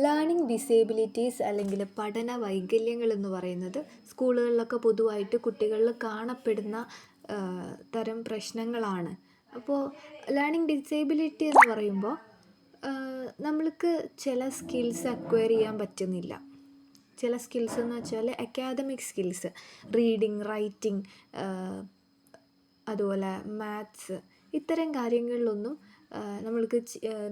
Learning disabilities അല്ലെങ്കിൽ പഠന വൈകല്യങ്ങൾ എന്ന് പറയുന്നത് സ്കൂളുകളിലൊക്കെ പൊതുവായിട്ട് കുട്ടികളിൽ കാണപ്പെടുന്ന തരം പ്രശ്നങ്ങളാണ്. അപ്പോൾ ലേണിംഗ് ഡിസേബിലിറ്റി എന്ന് പറയുമ്പോൾ നമ്മൾക്ക് ചില സ്കിൽസ് അക്വയർ ചെയ്യാൻ പറ്റുന്നില്ല. ചില സ്കിൽസ് എന്ന് വെച്ചാൽ അക്കാദമിക് സ്കിൽസ്, റീഡിങ്, റൈറ്റിംഗ്, അതുപോലെ മാത്സ്, ഇത്തരം കാര്യങ്ങളിലൊന്നും നമ്മൾക്ക്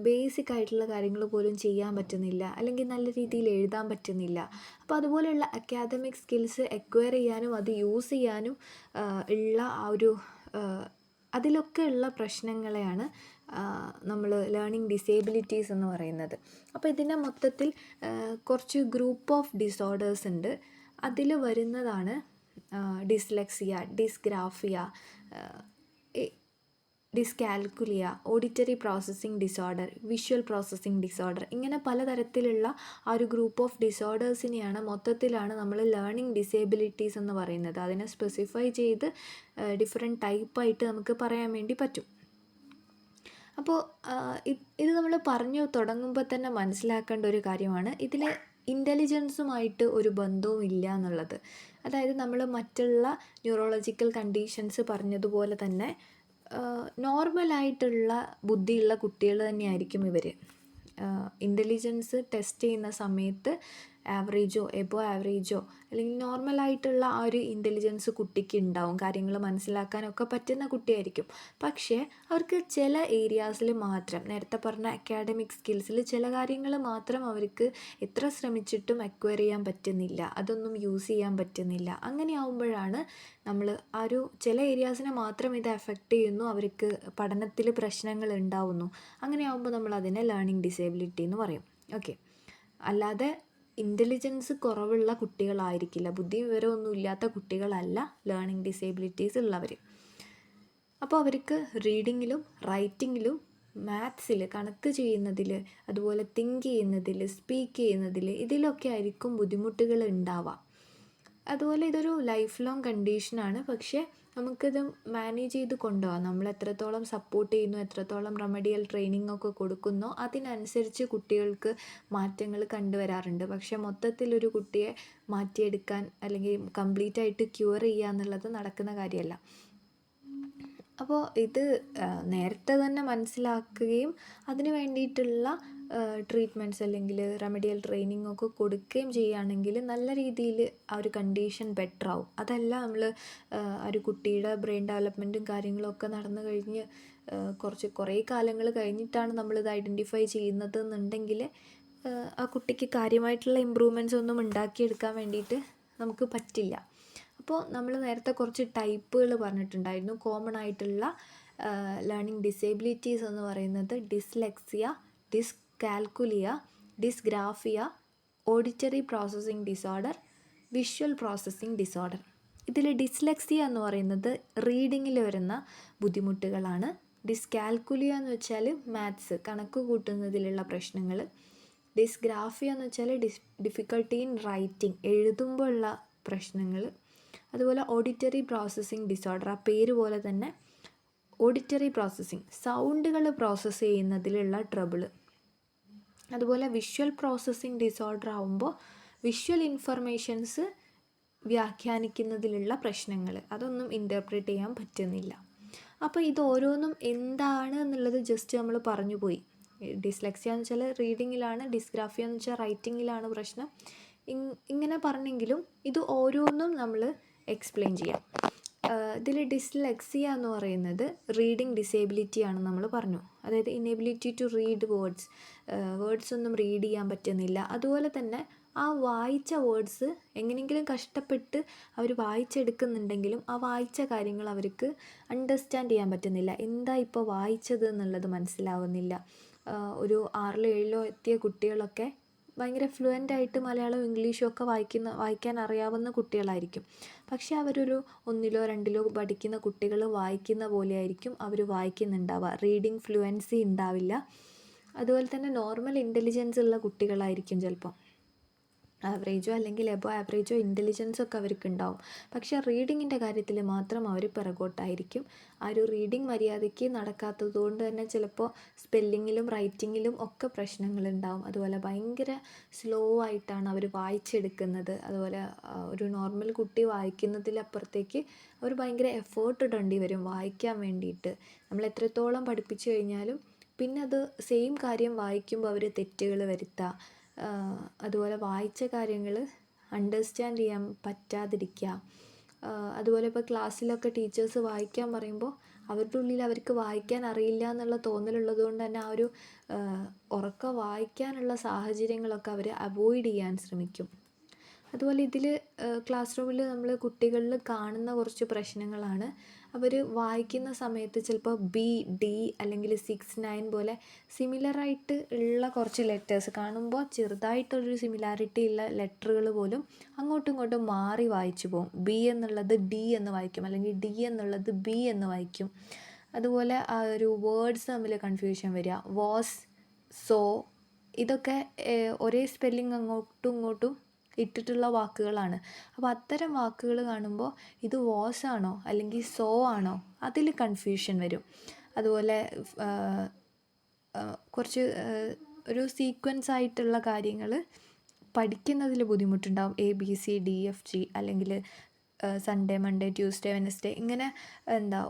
ബേസിക് ആയിട്ടുള്ള കാര്യങ്ങൾ പോലും ചെയ്യാൻ പറ്റുന്നില്ല, അല്ലെങ്കിൽ നല്ല രീതിയിൽ എഴുതാൻ പറ്റുന്നില്ല. അപ്പോൾ അതുപോലെയുള്ള അക്കാദമിക് സ്കിൽസ് അക്വയർ ചെയ്യാനും അത് യൂസ് ചെയ്യാനും ഉള്ള ആ ഒരു അതിലൊക്കെ ഉള്ള പ്രശ്നങ്ങളെയാണ് നമ്മൾ ലേണിംഗ് ഡിസേബിലിറ്റീസ് എന്ന് പറയുന്നത്. അപ്പോൾ ഇതിൻ്റെ മൊത്തത്തിൽ കുറച്ച് ഗ്രൂപ്പ് ഓഫ് ഡിസോർഡേഴ്സ് ഉണ്ട്. അതിൽ വരുന്നതാണ് dyslexia, dysgraphia, dyscalculia, auditory processing disorder, visual processing disorder, ഇങ്ങനെ പലതരത്തിലുള്ള ആ ഒരു ഗ്രൂപ്പ് ഓഫ് ഡിസോർഡേഴ്സിനെയാണ് മൊത്തത്തിലാണ് നമ്മൾ ലേണിംഗ് ഡിസേബിലിറ്റീസ് എന്ന് പറയുന്നത്. അതിനെ സ്പെസിഫൈ ചെയ്ത് ഡിഫറെൻറ്റ് ടൈപ്പായിട്ട് നമുക്ക് പറയാൻ വേണ്ടി പറ്റും. അപ്പോൾ ഇത് നമ്മൾ പറഞ്ഞു തുടങ്ങുമ്പോൾ തന്നെ മനസ്സിലാക്കേണ്ട ഒരു കാര്യമാണ്, ഇതിൽ ഇൻ്റലിജൻസുമായിട്ട് ഒരു ബന്ധവും ഇല്ല എന്നുള്ളത്. അതായത് നമ്മൾ മറ്റുള്ള ന്യൂറോളജിക്കൽ കണ്ടീഷൻസ് പറഞ്ഞതുപോലെ തന്നെ നോർമലായിട്ടുള്ള ബുദ്ധിയുള്ള കുട്ടികൾ തന്നെയായിരിക്കും ഇവർ. ഇൻ്റലിജൻസ് ടെസ്റ്റ് ചെയ്യുന്ന സമയത്ത് ആവറേജോ എബോ ആവറേജോ അല്ലെങ്കിൽ നോർമലായിട്ടുള്ള ആ ഒരു ഇൻ്റലിജൻസ് കുട്ടിക്ക് ഉണ്ടാവും, കാര്യങ്ങൾ മനസ്സിലാക്കാനൊക്കെ പറ്റുന്ന കുട്ടിയായിരിക്കും. പക്ഷേ അവർക്ക് ചില ഏരിയാസിൽ മാത്രം, നേരത്തെ പറഞ്ഞ അക്കാഡമിക് സ്കിൽസിൽ ചില കാര്യങ്ങൾ മാത്രം അവർക്ക് എത്ര ശ്രമിച്ചിട്ടും അക്വയർ ചെയ്യാൻ പറ്റുന്നില്ല, അതൊന്നും യൂസ് ചെയ്യാൻ പറ്റുന്നില്ല. അങ്ങനെ ആവുമ്പോഴാണ് നമ്മൾ ആ ഒരു ചില ഏരിയാസിനെ മാത്രം ഇത് എഫക്റ്റ് ചെയ്യുന്നു, അവർക്ക് പഠനത്തിൽ പ്രശ്നങ്ങൾ ഉണ്ടാവുന്നു. അങ്ങനെ ആവുമ്പോൾ നമ്മൾ അതിനെ ലേണിംഗ് ഡിസേബിലിറ്റി എന്ന് പറയും. ഓക്കെ, അല്ലാതെ ഇൻ്റലിജൻസ് കുറവുള്ള കുട്ടികളായിരിക്കില്ല, ബുദ്ധി വിവരമൊന്നും ഇല്ലാത്ത കുട്ടികളല്ല ലേണിംഗ് ഡിസേബിലിറ്റീസ് ഉള്ളവർ. അപ്പോൾ അവർക്ക് റീഡിങ്ങിലും റൈറ്റിങ്ങിലും മാത്സിൽ, കണക്ക് ചെയ്യുന്നതിൽ, അതുപോലെ തിങ്ക് ചെയ്യുന്നതിൽ, സ്പീക്ക് ചെയ്യുന്നതിൽ, ഇതിലൊക്കെ ആയിരിക്കും ബുദ്ധിമുട്ടുകൾ ഉണ്ടാവുക. അതുപോലെ ഇതൊരു ലൈഫ് ലോങ് കണ്ടീഷനാണ്. പക്ഷേ നമുക്കിത് മാനേജ് ചെയ്ത് കൊണ്ടുപോകാം. നമ്മൾ എത്രത്തോളം സപ്പോർട്ട് ചെയ്യുന്നു, എത്രത്തോളം റെമഡിയൽ ട്രെയിനിങ് ഒക്കെ കൊടുക്കുന്നോ അതിനനുസരിച്ച് കുട്ടികൾക്ക് മാറ്റങ്ങൾ കണ്ടുവരാറുണ്ട്. പക്ഷേ മൊത്തത്തിലൊരു കുട്ടിയെ മാറ്റിയെടുക്കാൻ അല്ലെങ്കിൽ കംപ്ലീറ്റ് ആയിട്ട് ക്യൂർ ചെയ്യുക എന്നുള്ളത് നടക്കുന്ന കാര്യമല്ല. അപ്പോൾ ഇത് നേരത്തെ തന്നെ മനസ്സിലാക്കുകയും അതിന് വേണ്ടിയിട്ടുള്ള ട്രീറ്റ്മെൻറ്റ്സ് അല്ലെങ്കിൽ റെമഡിയൽ ട്രെയിനിങ് ഒക്കെ കൊടുക്കുകയും ചെയ്യുകയാണെങ്കിൽ നല്ല രീതിയിൽ ആ ഒരു കണ്ടീഷൻ ബെറ്റർ ആവും. അതല്ല നമ്മൾ ആ ഒരു കുട്ടിയുടെ ബ്രെയിൻ ഡെവലപ്മെൻറ്റും കാര്യങ്ങളൊക്കെ നടന്നു കഴിഞ്ഞ് കുറേ കാലങ്ങൾ കഴിഞ്ഞിട്ടാണ് നമ്മളിത് ഐഡൻറ്റിഫൈ ചെയ്യുന്നത് എന്നുണ്ടെങ്കിൽ ആ കുട്ടിക്ക് കാര്യമായിട്ടുള്ള ഇമ്പ്രൂവ്മെൻറ്റ്സ് ഒന്നും ഉണ്ടാക്കിയെടുക്കാൻ വേണ്ടിയിട്ട് നമുക്ക് പറ്റില്ല. അപ്പോൾ നമ്മൾ നേരത്തെ കുറച്ച് ടൈപ്പുകൾ പറഞ്ഞിട്ടുണ്ടായിരുന്നു. കോമൺ ആയിട്ടുള്ള ലേണിംഗ് ഡിസേബിലിറ്റീസ് എന്ന് പറയുന്നത് dyslexia, dyscalculia, dysgraphia, auditory processing disorder, visual processing disorder. ഇതിൽ ഡിസ്ലെക്സിയ എന്ന് പറയുന്നത് റീഡിങ്ങിൽ വരുന്ന ബുദ്ധിമുട്ടുകളാണ്. ഡിസ്കാൽക്കുലിയ എന്ന് വെച്ചാൽ മാത്സ്, കണക്ക് കൂട്ടുന്നതിലുള്ള പ്രശ്നങ്ങൾ. ഡിസ്ഗ്രാഫിയ എന്ന് വെച്ചാൽ ഡിഫിക്കൽട്ടി ഇൻ റൈറ്റിംഗ്, എഴുതുമ്പോൾ ഉള്ള പ്രശ്നങ്ങൾ. അതുപോലെ ഓഡിറ്ററി പ്രോസസ്സിംഗ് ഡിസോർഡർ, ആ പേര് പോലെ തന്നെ ഓഡിറ്ററി പ്രോസസ്സിംഗ്, സൗണ്ടുകൾ പ്രോസസ്സ് ചെയ്യുന്നതിലുള്ള ട്രബിള്. അതുപോലെ വിഷ്വൽ പ്രോസസ്സിംഗ് ഡിസോർഡർ ആകുമ്പോൾ വിഷ്വൽ ഇൻഫർമേഷൻസ് വ്യാഖ്യാനിക്കുന്നതിലുള്ള പ്രശ്നങ്ങൾ, അതൊന്നും ഇൻ്റർപ്രറ്റ് ചെയ്യാൻ പറ്റുന്നില്ല. അപ്പോൾ ഇത് ഓരോന്നും എന്താണ് എന്നുള്ളത് ജസ്റ്റ് നമ്മൾ പറഞ്ഞു പോയി. ഡിസ്ലെക്സിയ എന്ന് വെച്ചാൽ റീഡിങ്ങിലാണ്, ഡിസ്ഗ്രാഫിയ എന്ന് വെച്ചാൽ റൈറ്റിങ്ങിലാണ് പ്രശ്നം. ഇങ്ങനെ പറഞ്ഞെങ്കിലും ഇത് ഓരോന്നും നമ്മൾ എക്സ്പ്ലെയിൻ ചെയ്യാം. ഇതിൽ ഡിസ്ലെക്സിയ എന്ന് പറയുന്നത് റീഡിങ് ഡിസേബിലിറ്റി ആണെന്ന് നമ്മൾ പറഞ്ഞു. അതായത് ഇനേബിലിറ്റി ടു റീഡ് വേർഡ്സ് ഒന്നും റീഡ് ചെയ്യാൻ പറ്റുന്നില്ല. അതുപോലെ തന്നെ ആ വായിച്ച വേർഡ്സ് എങ്ങനെയെങ്കിലും കഷ്ടപ്പെട്ട് അവർ വായിച്ചെടുക്കുന്നുണ്ടെങ്കിലും ആ വായിച്ച കാര്യങ്ങൾ അവർക്ക് അണ്ടർസ്റ്റാൻഡ് ചെയ്യാൻ പറ്റുന്നില്ല. എന്താ ഇപ്പോൾ വായിച്ചത് എന്നുള്ളത് മനസ്സിലാവുന്നില്ല. ഒരു 6ലോ 7ലോ എത്തിയ കുട്ടികളൊക്കെ ഭയങ്കര ഫ്ലുവൻ്റായിട്ട് മലയാളവും ഇംഗ്ലീഷും ഒക്കെ വായിക്കാൻ അറിയാവുന്ന കുട്ടികളായിരിക്കും. പക്ഷേ അവരൊരു 1ലോ 2ലോ പഠിക്കുന്ന കുട്ടികൾ വായിക്കുന്ന പോലെയായിരിക്കും അവർ വായിക്കുന്നുണ്ടാവുക. റീഡിങ് ഫ്ലുവൻസി ഉണ്ടാവില്ല. അതുപോലെ തന്നെ നോർമൽ ഇൻ്റലിജൻസ് ഉള്ള കുട്ടികളായിരിക്കും ചിലപ്പം. ആവറേജോ അല്ലെങ്കിൽ എബോ ആവറേജോ ഇൻ്റലിജൻസൊക്കെ അവർക്കുണ്ടാവും. പക്ഷേ റീഡിങ്ങിൻ്റെ കാര്യത്തിൽ മാത്രം അവർ പിറകോട്ടായിരിക്കും. ആ ഒരു റീഡിങ് മര്യാദയ്ക്ക് നടക്കാത്തത് കൊണ്ട് തന്നെ ചിലപ്പോൾ സ്പെല്ലിങ്ങിലും റൈറ്റിങ്ങിലും ഒക്കെ പ്രശ്നങ്ങളുണ്ടാവും. അതുപോലെ ഭയങ്കര സ്ലോ ആയിട്ടാണ് അവർ വായിച്ചെടുക്കുന്നത്. അതുപോലെ ഒരു നോർമൽ കുട്ടി വായിക്കുന്നതിലപ്പുറത്തേക്ക് അവർ ഭയങ്കര എഫേർട്ട് ഇടേണ്ടി വരും വായിക്കാൻ വേണ്ടിയിട്ട്. നമ്മൾ എത്രത്തോളം പഠിപ്പിച്ചു കഴിഞ്ഞാലും പിന്നെ അത് സെയിം കാര്യം വായിക്കുമ്പോൾ അവർ തെറ്റുകൾ വരുത്തുക, അതുപോലെ വായിച്ച കാര്യങ്ങൾ അണ്ടർസ്റ്റാൻഡ് ചെയ്യാൻ പറ്റാതിരിക്കുക. അതുപോലെ ഇപ്പോൾ ക്ലാസ്സിലൊക്കെ ടീച്ചേഴ്സ് വായിക്കാൻ പറയുമ്പോൾ അവരുടെ ഉള്ളിൽ അവർക്ക് വായിക്കാൻ അറിയില്ല എന്നുള്ള തോന്നലുള്ളത് കൊണ്ട് തന്നെ ആ ഒരു ഉറക്കെ വായിക്കാനുള്ള സാഹചര്യങ്ങളൊക്കെ അവർ അവോയ്ഡ് ചെയ്യാൻ ശ്രമിക്കും. അതുപോലെ ഇതിൽ ക്ലാസ് റൂമിൽ നമ്മൾ കുട്ടികളിൽ കാണുന്ന കുറച്ച് പ്രശ്നങ്ങളാണ്. അവർ വായിക്കുന്ന സമയത്ത് ചിലപ്പോൾ ബി, ഡി അല്ലെങ്കിൽ 6, 9 പോലെ സിമിലറായിട്ട് ഉള്ള കുറച്ച് ലെറ്റേഴ്സ് കാണുമ്പോൾ ചെറുതായിട്ടൊരു സിമിലാരിറ്റി ഉള്ള ലെറ്ററുകൾ പോലും അങ്ങോട്ടും ഇങ്ങോട്ടും മാറി വായിച്ചു പോകും. ബി എന്നുള്ളത് ഡി എന്ന് വായിക്കും, അല്ലെങ്കിൽ ഡി എന്നുള്ളത് ബി എന്ന് വായിക്കും. അതുപോലെ ആ ഒരു വേർഡ്സ് തമ്മിൽ കൺഫ്യൂഷൻ വരിക. വാസ്, സോ ഇതൊക്കെ ഒരേ സ്പെല്ലിങ് അങ്ങോട്ടും ഇങ്ങോട്ടും ഇട്ടിട്ടുള്ള വാക്കുകളാണ്. അപ്പോൾ അത്തരം വാക്കുകൾ കാണുമ്പോൾ ഇത് വാസ് ആണോ അല്ലെങ്കിൽ സോ ആണോ, അതിൽ കൺഫ്യൂഷൻ വരും. അതുപോലെ കുറച്ച് ഒരു സീക്വൻസ് ആയിട്ടുള്ള കാര്യങ്ങൾ പഠിക്കുന്നതിൽ ബുദ്ധിമുട്ടുണ്ടാകും. ABCDFG അല്ലെങ്കിൽ സൺഡേ, മൺഡേ, ട്യൂസ്ഡേ, വെനസ്ഡേ ഇങ്ങനെ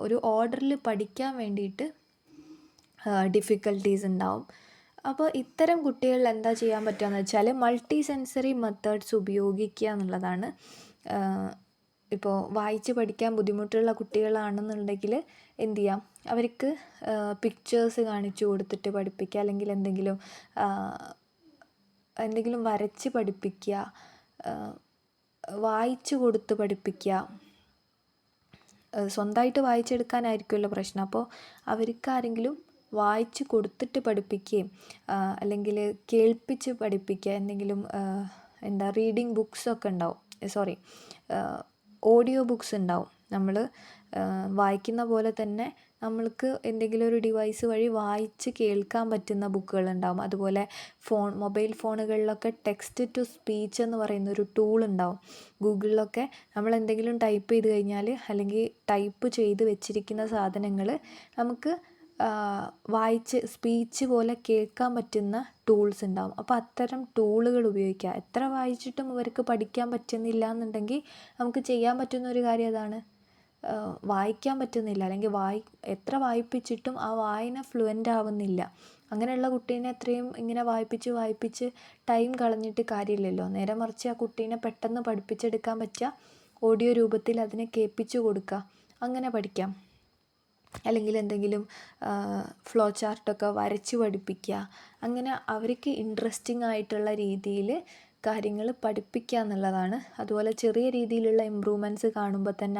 ഒരു ഓർഡറിൽ പഠിക്കാൻ വേണ്ടിയിട്ട് ഡിഫിക്കൽട്ടീസ് ഉണ്ടാവും. അപ്പോൾ ഇത്തരം കുട്ടികളിൽ എന്താ ചെയ്യാൻ പറ്റുകയെന്ന് വെച്ചാൽ മൾട്ടി സെൻസറി മെത്തേഡ്സ് ഉപയോഗിക്കുക എന്നുള്ളതാണ്. ഇപ്പോൾ വായിച്ച് പഠിക്കാൻ ബുദ്ധിമുട്ടുള്ള കുട്ടികളാണെന്നുണ്ടെങ്കിൽ എന്ത് ചെയ്യാം, അവർക്ക് പിക്ചേഴ്സ് കാണിച്ചു കൊടുത്തിട്ട് പഠിപ്പിക്കുക, അല്ലെങ്കിൽ എന്തെങ്കിലും വരച്ച് പഠിപ്പിക്കുക, വായിച്ചു കൊടുത്ത് പഠിപ്പിക്കുക. സ്വന്തമായിട്ട് വായിച്ചെടുക്കാനായിരിക്കുമല്ലോ പ്രശ്നം. അപ്പോൾ അവർക്കാരെങ്കിലും വായിച്ച് കൊടുത്തിട്ട് പഠിപ്പിക്കുകയും അല്ലെങ്കിൽ കേൾപ്പിച്ച് പഠിപ്പിക്കുക. എന്തെങ്കിലും റീഡിങ് ബുക്സൊക്കെ ഉണ്ടാവും, ഓഡിയോ ബുക്സ് ഉണ്ടാവും. നമ്മൾ വായിക്കുന്ന പോലെ തന്നെ നമ്മൾക്ക് എന്തെങ്കിലും ഒരു ഡിവൈസ് വഴി വായിച്ച് കേൾക്കാൻ പറ്റുന്ന ബുക്കുകളുണ്ടാവും. അതുപോലെ മൊബൈൽ ഫോണുകളിലൊക്കെ ടെക്സ്റ്റ് ടു സ്പീച്ച് എന്ന് പറയുന്ന ഒരു ടൂൾ ഉണ്ടാവും. ഗൂഗിളിലൊക്കെ നമ്മൾ എന്തെങ്കിലും ടൈപ്പ് ചെയ്ത് കഴിഞ്ഞാൽ, അല്ലെങ്കിൽ ടൈപ്പ് ചെയ്ത് വെച്ചിരിക്കുന്ന സാധനങ്ങൾ നമുക്ക് വായിച്ച് സ്പീച്ച് പോലെ കേൾക്കാൻ പറ്റുന്ന ടൂൾസ് ഉണ്ടാവും. അപ്പോൾ അത്തരം ടൂളുകൾ ഉപയോഗിക്കുക. എത്ര വായിച്ചിട്ടും ഇവർക്ക് പഠിക്കാൻ പറ്റുന്നില്ല എന്നുണ്ടെങ്കിൽ നമുക്ക് ചെയ്യാൻ പറ്റുന്ന ഒരു കാര്യം അതാണ്. വായിക്കാൻ പറ്റുന്നില്ല, അല്ലെങ്കിൽ എത്ര വായിപ്പിച്ചിട്ടും ആ വായന ഫ്ലുവൻ്റ് ആവുന്നില്ല. അങ്ങനെയുള്ള കുട്ടീനെ എത്രയും ഇങ്ങനെ വായിപ്പിച്ച് ടൈം കളഞ്ഞിട്ട് കാര്യമില്ലല്ലോ. നേരെ മറിച്ച് ആ കുട്ടീനെ പെട്ടെന്ന് പഠിപ്പിച്ചെടുക്കാൻ പറ്റുക ഓഡിയോ രൂപത്തിൽ അതിനെ കേൾപ്പിച്ചു കൊടുക്കുക, അങ്ങനെ പഠിക്കാം. അല്ലെങ്കിൽ എന്തെങ്കിലും ഫ്ലോ ചാർട്ടൊക്കെ വരച്ച് പഠിപ്പിക്കുക. അങ്ങനെ അവർക്ക് ഇൻട്രസ്റ്റിംഗ് ആയിട്ടുള്ള രീതിയിൽ കാര്യങ്ങൾ പഠിപ്പിക്കുക എന്നുള്ളതാണ്. അതുപോലെ ചെറിയ രീതിയിലുള്ള ഇമ്പ്രൂവ്മെൻറ്റ്സ് കാണുമ്പോൾ തന്നെ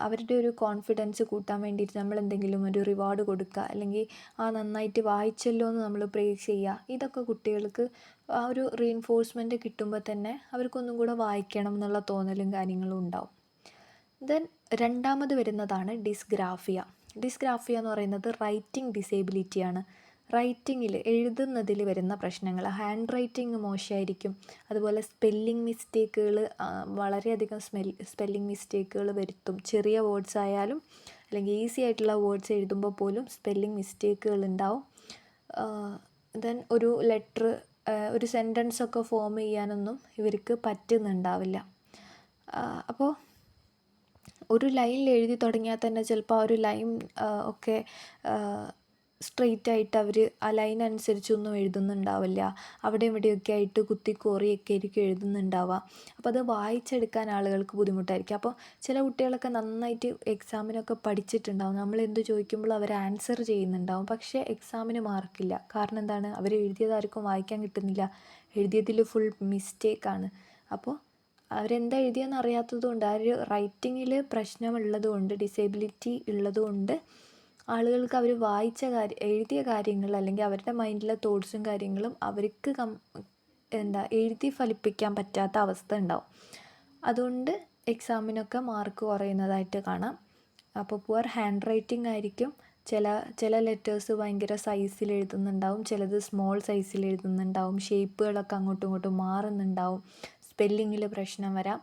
അവരുടെ ഒരു കോൺഫിഡൻസ് കൂട്ടാൻ വേണ്ടിയിട്ട് നമ്മൾ എന്തെങ്കിലും ഒരു റിവാർഡ് കൊടുക്കുക, അല്ലെങ്കിൽ നന്നായിട്ട് വായിച്ചല്ലോ എന്ന് നമ്മൾ പ്രേസ് ചെയ്യുക. ഇതൊക്കെ കുട്ടികൾക്ക് ആ ഒരു റീഇൻഫോഴ്സ്മെൻറ്റ് കിട്ടുമ്പോൾ തന്നെ അവർക്കൊന്നും കൂടെ വായിക്കണം എന്നുള്ള തോന്നലും കാര്യങ്ങളും ഉണ്ടാവും. ദെൻ രണ്ടാമത് വരുന്നതാണ് ഡിസ്ഗ്രാഫിയ. ഡിസ്ഗ്രാഫിയ എന്ന് പറയുന്നത് റൈറ്റിംഗ് ഡിസേബിലിറ്റിയാണ്. റൈറ്റിങ്ങിൽ എഴുതുന്നതിൽ വരുന്ന പ്രശ്നങ്ങൾ, ഹാൻഡ് റൈറ്റിംഗ് മോശമായിരിക്കും. അതുപോലെ സ്പെല്ലിംഗ് മിസ്റ്റേക്കുകൾ, വളരെയധികം സ്പെല്ലിംഗ് മിസ്റ്റേക്കുകൾ വരുത്തും. ചെറിയ വേർഡ്സ് ആയാലും അല്ലെങ്കിൽ ഈസി ആയിട്ടുള്ള വേർഡ്സ് എഴുതുമ്പോൾ പോലും സ്പെല്ലിംഗ് മിസ്റ്റേക്കുകൾ ഉണ്ടാവും. ദെൻ ഒരു ലെറ്റർ, ഒരു സെൻറ്റൻസൊക്കെ ഫോം ചെയ്യാനൊന്നും ഇവർക്ക് പറ്റുന്നുണ്ടാവില്ല. അപ്പോൾ ഒരു ലൈനിൽ എഴുതി തുടങ്ങിയാൽ തന്നെ ചിലപ്പോൾ ആ ഒരു ലൈൻ ഒക്കെ സ്ട്രെയിറ്റ് ആയിട്ട് അവർ ആ ലൈൻ അനുസരിച്ചൊന്നും എഴുതുന്നുണ്ടാവില്ല. അവിടെ ഇവിടെയൊക്കെ ആയിട്ട് കുത്തിക്കോറിയൊക്കെ ആയിരിക്കും എഴുതുന്നുണ്ടാവുക. അപ്പോൾ അത് വായിച്ചെടുക്കാൻ ആളുകൾക്ക് ബുദ്ധിമുട്ടായിരിക്കും. അപ്പോൾ ചില കുട്ടികളൊക്കെ നന്നായിട്ട് എക്സാമിനൊക്കെ പഠിച്ചിട്ടുണ്ടാവും. നമ്മൾ എന്ത് ചോദിക്കുമ്പോൾ അവർ ആൻസർ ചെയ്യുന്നുണ്ടാവും. പക്ഷേ എക്സാമിന് മാർക്കില്ല. കാരണം എന്താണ്? അവർ എഴുതിയതാർക്കും വായിക്കാൻ കിട്ടുന്നില്ല. എഴുതിയതിൽ ഫുൾ മിസ്റ്റേക്കാണ്. അപ്പോൾ അവരെന്താ എഴുതിയെന്ന് അറിയാത്തതുകൊണ്ട്, ആ ഒരു റൈറ്റിങ്ങിൽ പ്രശ്നമുള്ളതുകൊണ്ട്, ഡിസേബിലിറ്റി ഉള്ളതുകൊണ്ട് ആളുകൾക്ക് അവർ എഴുതിയ കാര്യങ്ങൾ, അല്ലെങ്കിൽ അവരുടെ മൈൻഡിലെ തോട്ട്സും കാര്യങ്ങളും അവർക്ക് എഴുതി ഫലിപ്പിക്കാൻ പറ്റാത്ത അവസ്ഥ ഉണ്ടാവും. അതുകൊണ്ട് എക്സാമിനൊക്കെ മാർക്ക് കുറയുന്നതായിട്ട് കാണാം. അപ്പോൾ പുവർ ഹാൻഡ് റൈറ്റിംഗ് ആയിരിക്കും ചില ലെറ്റേഴ്സ് ഭയങ്കര സൈസിൽ എഴുതുന്നുണ്ടാവും, ചിലത് സ്മോൾ സൈസിൽ എഴുതുന്നുണ്ടാവും, ഷേപ്പുകളൊക്കെ അങ്ങോട്ടും ഇങ്ങോട്ടും മാറുന്നുണ്ടാവും, സ്പെല്ലിങ്ങിൽ പ്രശ്നം വരാം,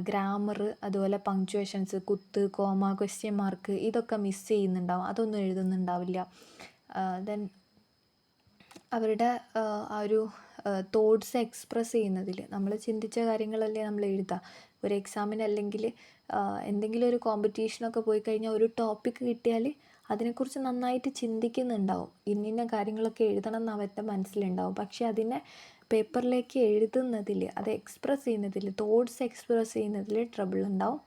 ഗ്രാമർ, അതുപോലെ പങ്ക്ച്വേഷൻസ്, കുത്ത്, കോമ, ക്വസ്റ്റ്യൻ മാർക്ക് ഇതൊക്കെ മിസ് ചെയ്യുന്നുണ്ടാവും, അതൊന്നും എഴുതുന്നുണ്ടാവില്ല. ദെൻ അവരുടെ ആ ഒരു തോട്ട്സ് എക്സ്പ്രസ് ചെയ്യുന്നതിൽ നമ്മൾ ചിന്തിച്ച കാര്യങ്ങളല്ലേ നമ്മൾ എഴുതുക. ഒരു എക്സാമിന് അല്ലെങ്കിൽ എന്തെങ്കിലും ഒരു കോമ്പറ്റീഷനൊക്കെ പോയി കഴിഞ്ഞാൽ ഒരു ടോപ്പിക്ക് കിട്ടിയാൽ അതിനെക്കുറിച്ച് നന്നായിട്ട് ചിന്തിക്കുന്നുണ്ടാവും, ഇന്നിന്ന കാര്യങ്ങളൊക്കെ എഴുതണം എന്ന് അവരുടെ മനസ്സിലുണ്ടാവും. പക്ഷേ അതിനെ പേപ്പറിലേക്ക് എഴുതുന്നതിൽ, അത് എക്സ്പ്രസ് ചെയ്യുന്നതിൽ, തോട്ട്സ് എക്സ്പ്രസ് ചെയ്യുന്നതിൽ ട്രബിൾ ഉണ്ടാവും.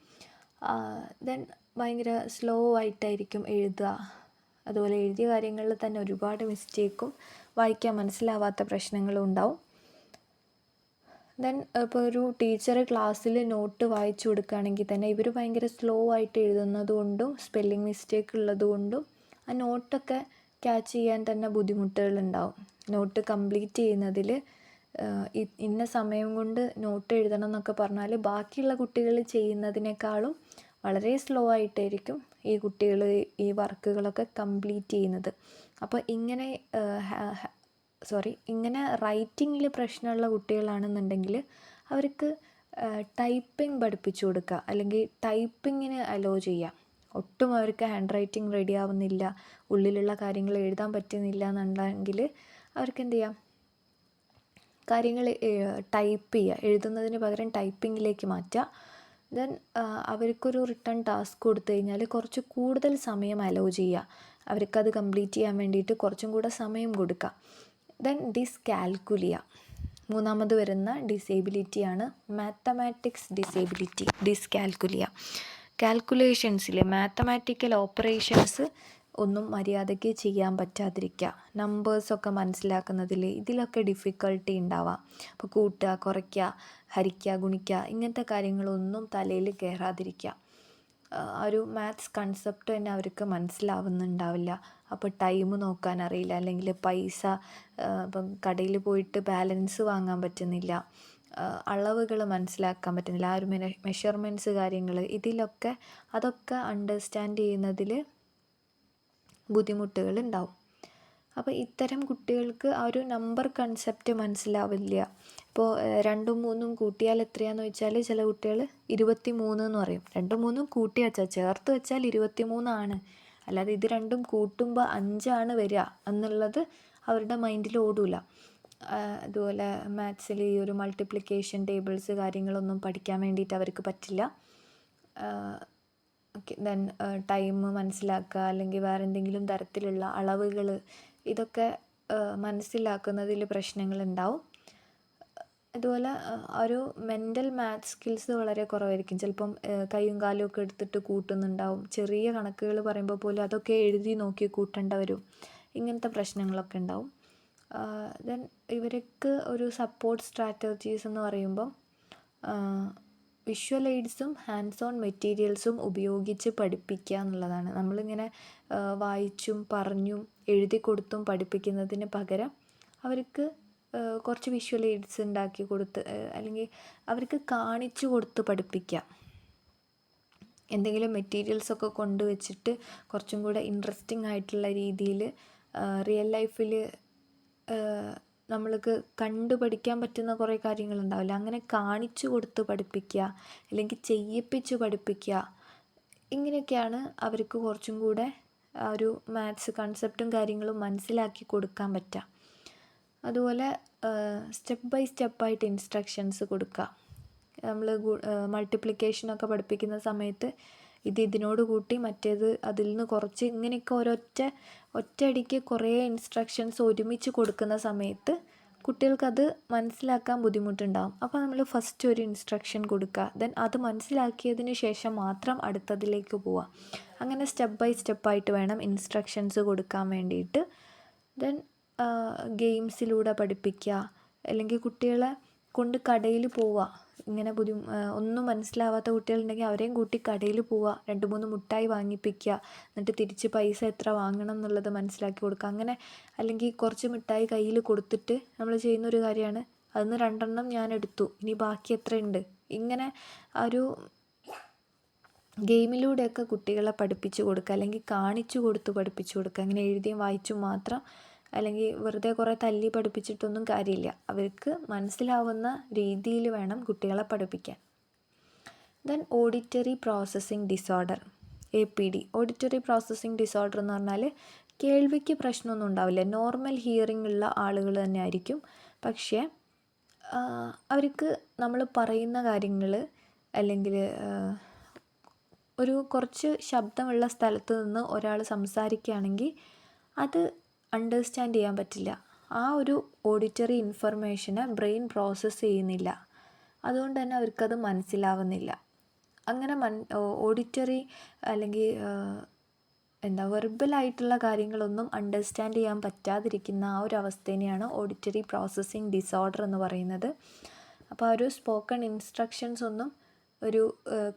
ദെൻ ഭയങ്കര സ്ലോ ആയിട്ടായിരിക്കും എഴുതുക. അതുപോലെ എഴുതിയ കാര്യങ്ങളിൽ തന്നെ ഒരുപാട് മിസ്റ്റേക്കും വായിക്കാൻ മനസ്സിലാവാത്ത പ്രശ്നങ്ങളും ഉണ്ടാവും. ദെൻ ഇപ്പോൾ ഒരു ടീച്ചർ ക്ലാസ്സിൽ നോട്ട് വായിച്ചു കൊടുക്കുകയാണെങ്കിൽ തന്നെ ഇവർ ഭയങ്കര സ്ലോ ആയിട്ട് എഴുതുന്നത് കൊണ്ടും സ്പെല്ലിംഗ് മിസ്റ്റേക്ക് ഉള്ളത് കൊണ്ടും ആ നോട്ടൊക്കെ ക്യാച്ച് ചെയ്യാൻ തന്നെ ബുദ്ധിമുട്ടുകളുണ്ടാവും. നോട്ട് കംപ്ലീറ്റ് ചെയ്യുന്നതിൽ ഇന്ന സമയം കൊണ്ട് നോട്ട് എഴുതണം എന്നൊക്കെ പറഞ്ഞാൽ ബാക്കിയുള്ള കുട്ടികൾ ചെയ്യുന്നതിനേക്കാളും വളരെ സ്ലോ ആയിട്ടായിരിക്കും ഈ കുട്ടികൾ ഈ വർക്കുകളൊക്കെ കംപ്ലീറ്റ് ചെയ്യുന്നത്. അപ്പോൾ ഇങ്ങനെ റൈറ്റിങ്ങിൽ പ്രശ്നമുള്ള കുട്ടികളാണെന്നുണ്ടെങ്കിൽ അവർക്ക് ടൈപ്പിംഗ് പഠിപ്പിച്ചു കൊടുക്കുക, അല്ലെങ്കിൽ ടൈപ്പിങ്ങിന് അലോ ചെയ്യുക. ഒട്ടും അവർക്ക് ഹാൻഡ് റൈറ്റിംഗ് റെഡി ആവുന്നില്ല, ഉള്ളിലുള്ള കാര്യങ്ങൾ എഴുതാൻ പറ്റുന്നില്ല എന്നുണ്ടെങ്കിൽ അവർക്ക് എന്ത് ചെയ്യാം, കാര്യങ്ങൾ ടൈപ്പ് ചെയ്യുക, എഴുതുന്നതിന് പകരം ടൈപ്പിങ്ങിലേക്ക് മാറ്റുക. ദെൻ അവർക്കൊരു റിട്ടേൺ ടാസ്ക് കൊടുത്തു കഴിഞ്ഞാൽ കുറച്ച് കൂടുതൽ സമയം അലോ ചെയ്യുക, അവർക്കത് കംപ്ലീറ്റ് ചെയ്യാൻ വേണ്ടിയിട്ട് കുറച്ചും കൂടെ സമയം കൊടുക്കുക. ദെൻ ഡിസ്കാൽക്കുലിയ, മൂന്നാമത് വരുന്ന ഡിസേബിലിറ്റിയാണ് മാത്തമാറ്റിക്സ് ഡിസേബിലിറ്റി, ഡിസ്കാൽക്കുലിയ. കാൽക്കുലേഷൻസിൽ മാത്തമാറ്റിക്കൽ ഓപ്പറേഷൻസ് ഒന്നും മര്യാദയ്ക്ക് ചെയ്യാൻ പറ്റാതിരിക്കുക, നമ്പേഴ്സൊക്കെ മനസ്സിലാക്കുന്നതിൽ ഇതിലൊക്കെ ഡിഫിക്കൽട്ടി ഉണ്ടാവാം. അപ്പോൾ കൂട്ടുക, കുറയ്ക്കുക, ഹരിക്കുക, ഗുണിക്കുക ഇങ്ങനത്തെ കാര്യങ്ങളൊന്നും തലയിൽ കയറാതിരിക്കുക. ഒരു മാത്സ് കൺസെപ്റ്റ് തന്നെ അവർക്ക് മനസ്സിലാവുന്നുണ്ടാവില്ല. അപ്പോൾ ടൈം നോക്കാൻ അറിയില്ല, അല്ലെങ്കിൽ പൈസ ഇപ്പം കടയിൽ പോയിട്ട് ബാലൻസ് വാങ്ങാൻ പറ്റുന്നില്ല, അളവുകൾ മനസ്സിലാക്കാൻ പറ്റുന്നില്ല, ആ ഒരു മെഷർമെൻറ്റ്സ് കാര്യങ്ങൾ ഇതിലൊക്കെ അതൊക്കെ അണ്ടർസ്റ്റാൻഡ് ചെയ്യുന്നതിൽ ബുദ്ധിമുട്ടുകൾ ഉണ്ടാവും. അപ്പോൾ ഇത്തരം കുട്ടികൾക്ക് ആ ഒരു നമ്പർ കൺസെപ്റ്റ് മനസ്സിലാവില്ല. ഇപ്പോൾ 2ഉം 3ഉം കൂട്ടിയാൽ എത്രയാണെന്ന് വെച്ചാൽ ചില കുട്ടികൾ 23 എന്ന് പറയും. 2ഉം 3ഉം കൂട്ടി വെച്ചാൽ ചേർത്ത് വെച്ചാൽ 23 അല്ലാതെ ഇത് രണ്ടും കൂട്ടുമ്പോൾ 5 വരിക എന്നുള്ളത് അവരുടെ മൈൻഡിൽ ഓടില്ല. അതുപോലെ മാത്സിൽ ഈ ഒരു മൾട്ടിപ്ലിക്കേഷൻ ടേബിൾസ് കാര്യങ്ങളൊന്നും പഠിക്കാൻ വേണ്ടിയിട്ട് അവർക്ക് പറ്റില്ല. ദെൻ ടൈം മനസ്സിലാക്കുക, അല്ലെങ്കിൽ വേറെ എന്തെങ്കിലും തരത്തിലുള്ള അളവുകൾ ഇതൊക്കെ മനസ്സിലാക്കുന്നതിൽ പ്രശ്നങ്ങളുണ്ടാവും. അതുപോലെ ഒരു മെൻ്റൽ മാത്സ് സ്കിൽസ് വളരെ കുറവായിരിക്കും. ചിലപ്പം കൈയും കാലും ഒക്കെ എടുത്തിട്ട് കൂട്ടുന്നുണ്ടാവും, ചെറിയ കണക്കുകൾ പറയുമ്പോൾ പോലും അതൊക്കെ എഴുതി നോക്കി കൂട്ടേണ്ട വരും, ഇങ്ങനത്തെ പ്രശ്നങ്ങളൊക്കെ ഉണ്ടാവും. ദെൻ ഇവർക്ക് ഒരു സപ്പോർട്ട് സ്ട്രാറ്റജീസ് എന്ന് പറയുമ്പം വിഷ്വൽ എയ്ഡ്സും ഹാൻഡ്സ് ഓൺ മെറ്റീരിയൽസും ഉപയോഗിച്ച് പഠിപ്പിക്കുക എന്നുള്ളതാണ്. നമ്മളിങ്ങനെ വായിച്ചും പറഞ്ഞും എഴുതി കൊടുത്തും പഠിപ്പിക്കുന്നതിന് പകരം അവർക്ക് കുറച്ച് വിഷ്വൽ എയ്ഡ്സ് ഉണ്ടാക്കി കൊടുത്ത്, അല്ലെങ്കിൽ അവർക്ക് കാണിച്ചു കൊടുത്ത് പഠിപ്പിക്കുക. എന്തെങ്കിലും മെറ്റീരിയൽസൊക്കെ കൊണ്ടുവച്ചിട്ട് കുറച്ചും കൂടെ ഇൻട്രസ്റ്റിംഗ് ആയിട്ടുള്ള രീതിയിൽ റിയൽ ലൈഫിൽ നമ്മൾക്ക് കണ്ടു പഠിക്കാൻ പറ്റുന്ന കുറേ കാര്യങ്ങളുണ്ടാവില്ല, അങ്ങനെ കാണിച്ചു കൊടുത്ത് പഠിപ്പിക്കുക, അല്ലെങ്കിൽ ചെയ്യിപ്പിച്ച് പഠിപ്പിക്കുക. ഇങ്ങനെയൊക്കെയാണ് അവർക്ക് കുറച്ചും കൂടെ ആ ഒരു മാത്സ് കൺസെപ്റ്റും കാര്യങ്ങളും മനസ്സിലാക്കി കൊടുക്കാൻ പറ്റുക. അതുപോലെ സ്റ്റെപ്പ് ബൈ സ്റ്റെപ്പായിട്ട് ഇൻസ്ട്രക്ഷൻസ് കൊടുക്കുക. നമ്മൾ മൾട്ടിപ്ലിക്കേഷനൊക്കെ പഠിപ്പിക്കുന്ന സമയത്ത് ഇതിനോട് കൂട്ടി മറ്റേത് അതിൽ നിന്ന് കുറച്ച് ഇങ്ങനെയൊക്കെ ഒറ്റയടിക്ക് കുറേ ഇൻസ്ട്രക്ഷൻസ് ഒരുമിച്ച് കൊടുക്കുന്ന സമയത്ത് കുട്ടികൾക്കത് മനസ്സിലാക്കാൻ ബുദ്ധിമുട്ടുണ്ടാകും. അപ്പോൾ നമ്മൾ ഫസ്റ്റ് ഒരു ഇൻസ്ട്രക്ഷൻ കൊടുക്കുക, ദെൻ അത് മനസ്സിലാക്കിയതിന് ശേഷം മാത്രം അടുത്തതിലേക്ക് പോവുക. അങ്ങനെ സ്റ്റെപ്പ് ബൈ സ്റ്റെപ്പായിട്ട് വേണം ഇൻസ്ട്രക്ഷൻസ് കൊടുക്കാൻ വേണ്ടിയിട്ട്. ദെൻ ഗെയിംസിലൂടെ പഠിപ്പിക്കുക, അല്ലെങ്കിൽ കുട്ടികളെ കൊണ്ട് കടയിൽ പോവുക. ഇങ്ങനെ ഒന്നും മനസ്സിലാവാത്ത കുട്ടികളുണ്ടെങ്കിൽ അവരെയും കൂട്ടി കടയിൽ പോവുക, 2-3 മുട്ടായി വാങ്ങിപ്പിക്കുക, എന്നിട്ട് തിരിച്ച് പൈസ എത്ര വാങ്ങണം എന്നുള്ളത് മനസ്സിലാക്കി കൊടുക്കുക. അങ്ങനെ അല്ലെങ്കിൽ കുറച്ച് മിഠായി കയ്യിൽ കൊടുത്തിട്ട് നമ്മൾ ചെയ്യുന്നൊരു കാര്യമാണ്, അതിൽ 2 ഞാൻ എടുത്തു, ഇനി ബാക്കി എത്ര ഉണ്ട്, ഇങ്ങനെ ഒരു ഗെയിമിലൂടെയൊക്കെ കുട്ടികളെ പഠിപ്പിച്ചു കൊടുക്കുക, അല്ലെങ്കിൽ കാണിച്ചു കൊടുത്ത് പഠിപ്പിച്ചു കൊടുക്കുക. അങ്ങനെ എഴുതിയും വായിച്ചും മാത്രം, അല്ലെങ്കിൽ വെറുതെ കുറേ തല്ലി പഠിപ്പിച്ചിട്ടൊന്നും കാര്യമില്ല. അവർക്ക് മനസ്സിലാവുന്ന രീതിയിൽ വേണം കുട്ടികളെ പഠിപ്പിക്കാൻ. Then auditory processing disorder, APD. Auditory processing disorder എന്ന് പറഞ്ഞാൽ കേൾവിക്ക് പ്രശ്നമൊന്നും ഉണ്ടാവില്ല, നോർമൽ ഹിയറിംഗ് ഉള്ള ആളുകൾ തന്നെ ആയിരിക്കും. പക്ഷേ അവർക്ക് നമ്മൾ പറയുന്ന കാര്യങ്ങൾ, അല്ലെങ്കിൽ ഒരു കുറച്ച് ശബ്ദമുള്ള സ്ഥലത്ത് നിന്ന് ഒരാൾ സംസാരിക്കുകയാണെങ്കിൽ അത് അണ്ടർസ്റ്റാൻഡ് ചെയ്യാൻ പറ്റില്ല. ആ ഒരു ഓഡിറ്ററി ഇൻഫർമേഷനെ ബ്രെയിൻ പ്രോസസ്സ് ചെയ്യുന്നില്ല, അതുകൊണ്ട് തന്നെ അവർക്കത് മനസ്സിലാവുന്നില്ല. അങ്ങനെ ഓഡിറ്ററി അല്ലെങ്കിൽ വെർബലായിട്ടുള്ള കാര്യങ്ങളൊന്നും അണ്ടർസ്റ്റാൻഡ് ചെയ്യാൻ പറ്റാതിരിക്കുന്ന ആ ഒരു അവസ്ഥേനെയാണ് ഓഡിറ്ററി പ്രോസസ്സിംഗ് ഡിസോർഡർ എന്ന് പറയുന്നത്. അപ്പോൾ ആ ഒരു സ്പോക്കൺ ഇൻസ്ട്രക്ഷൻസ് ഒന്നും ഒരു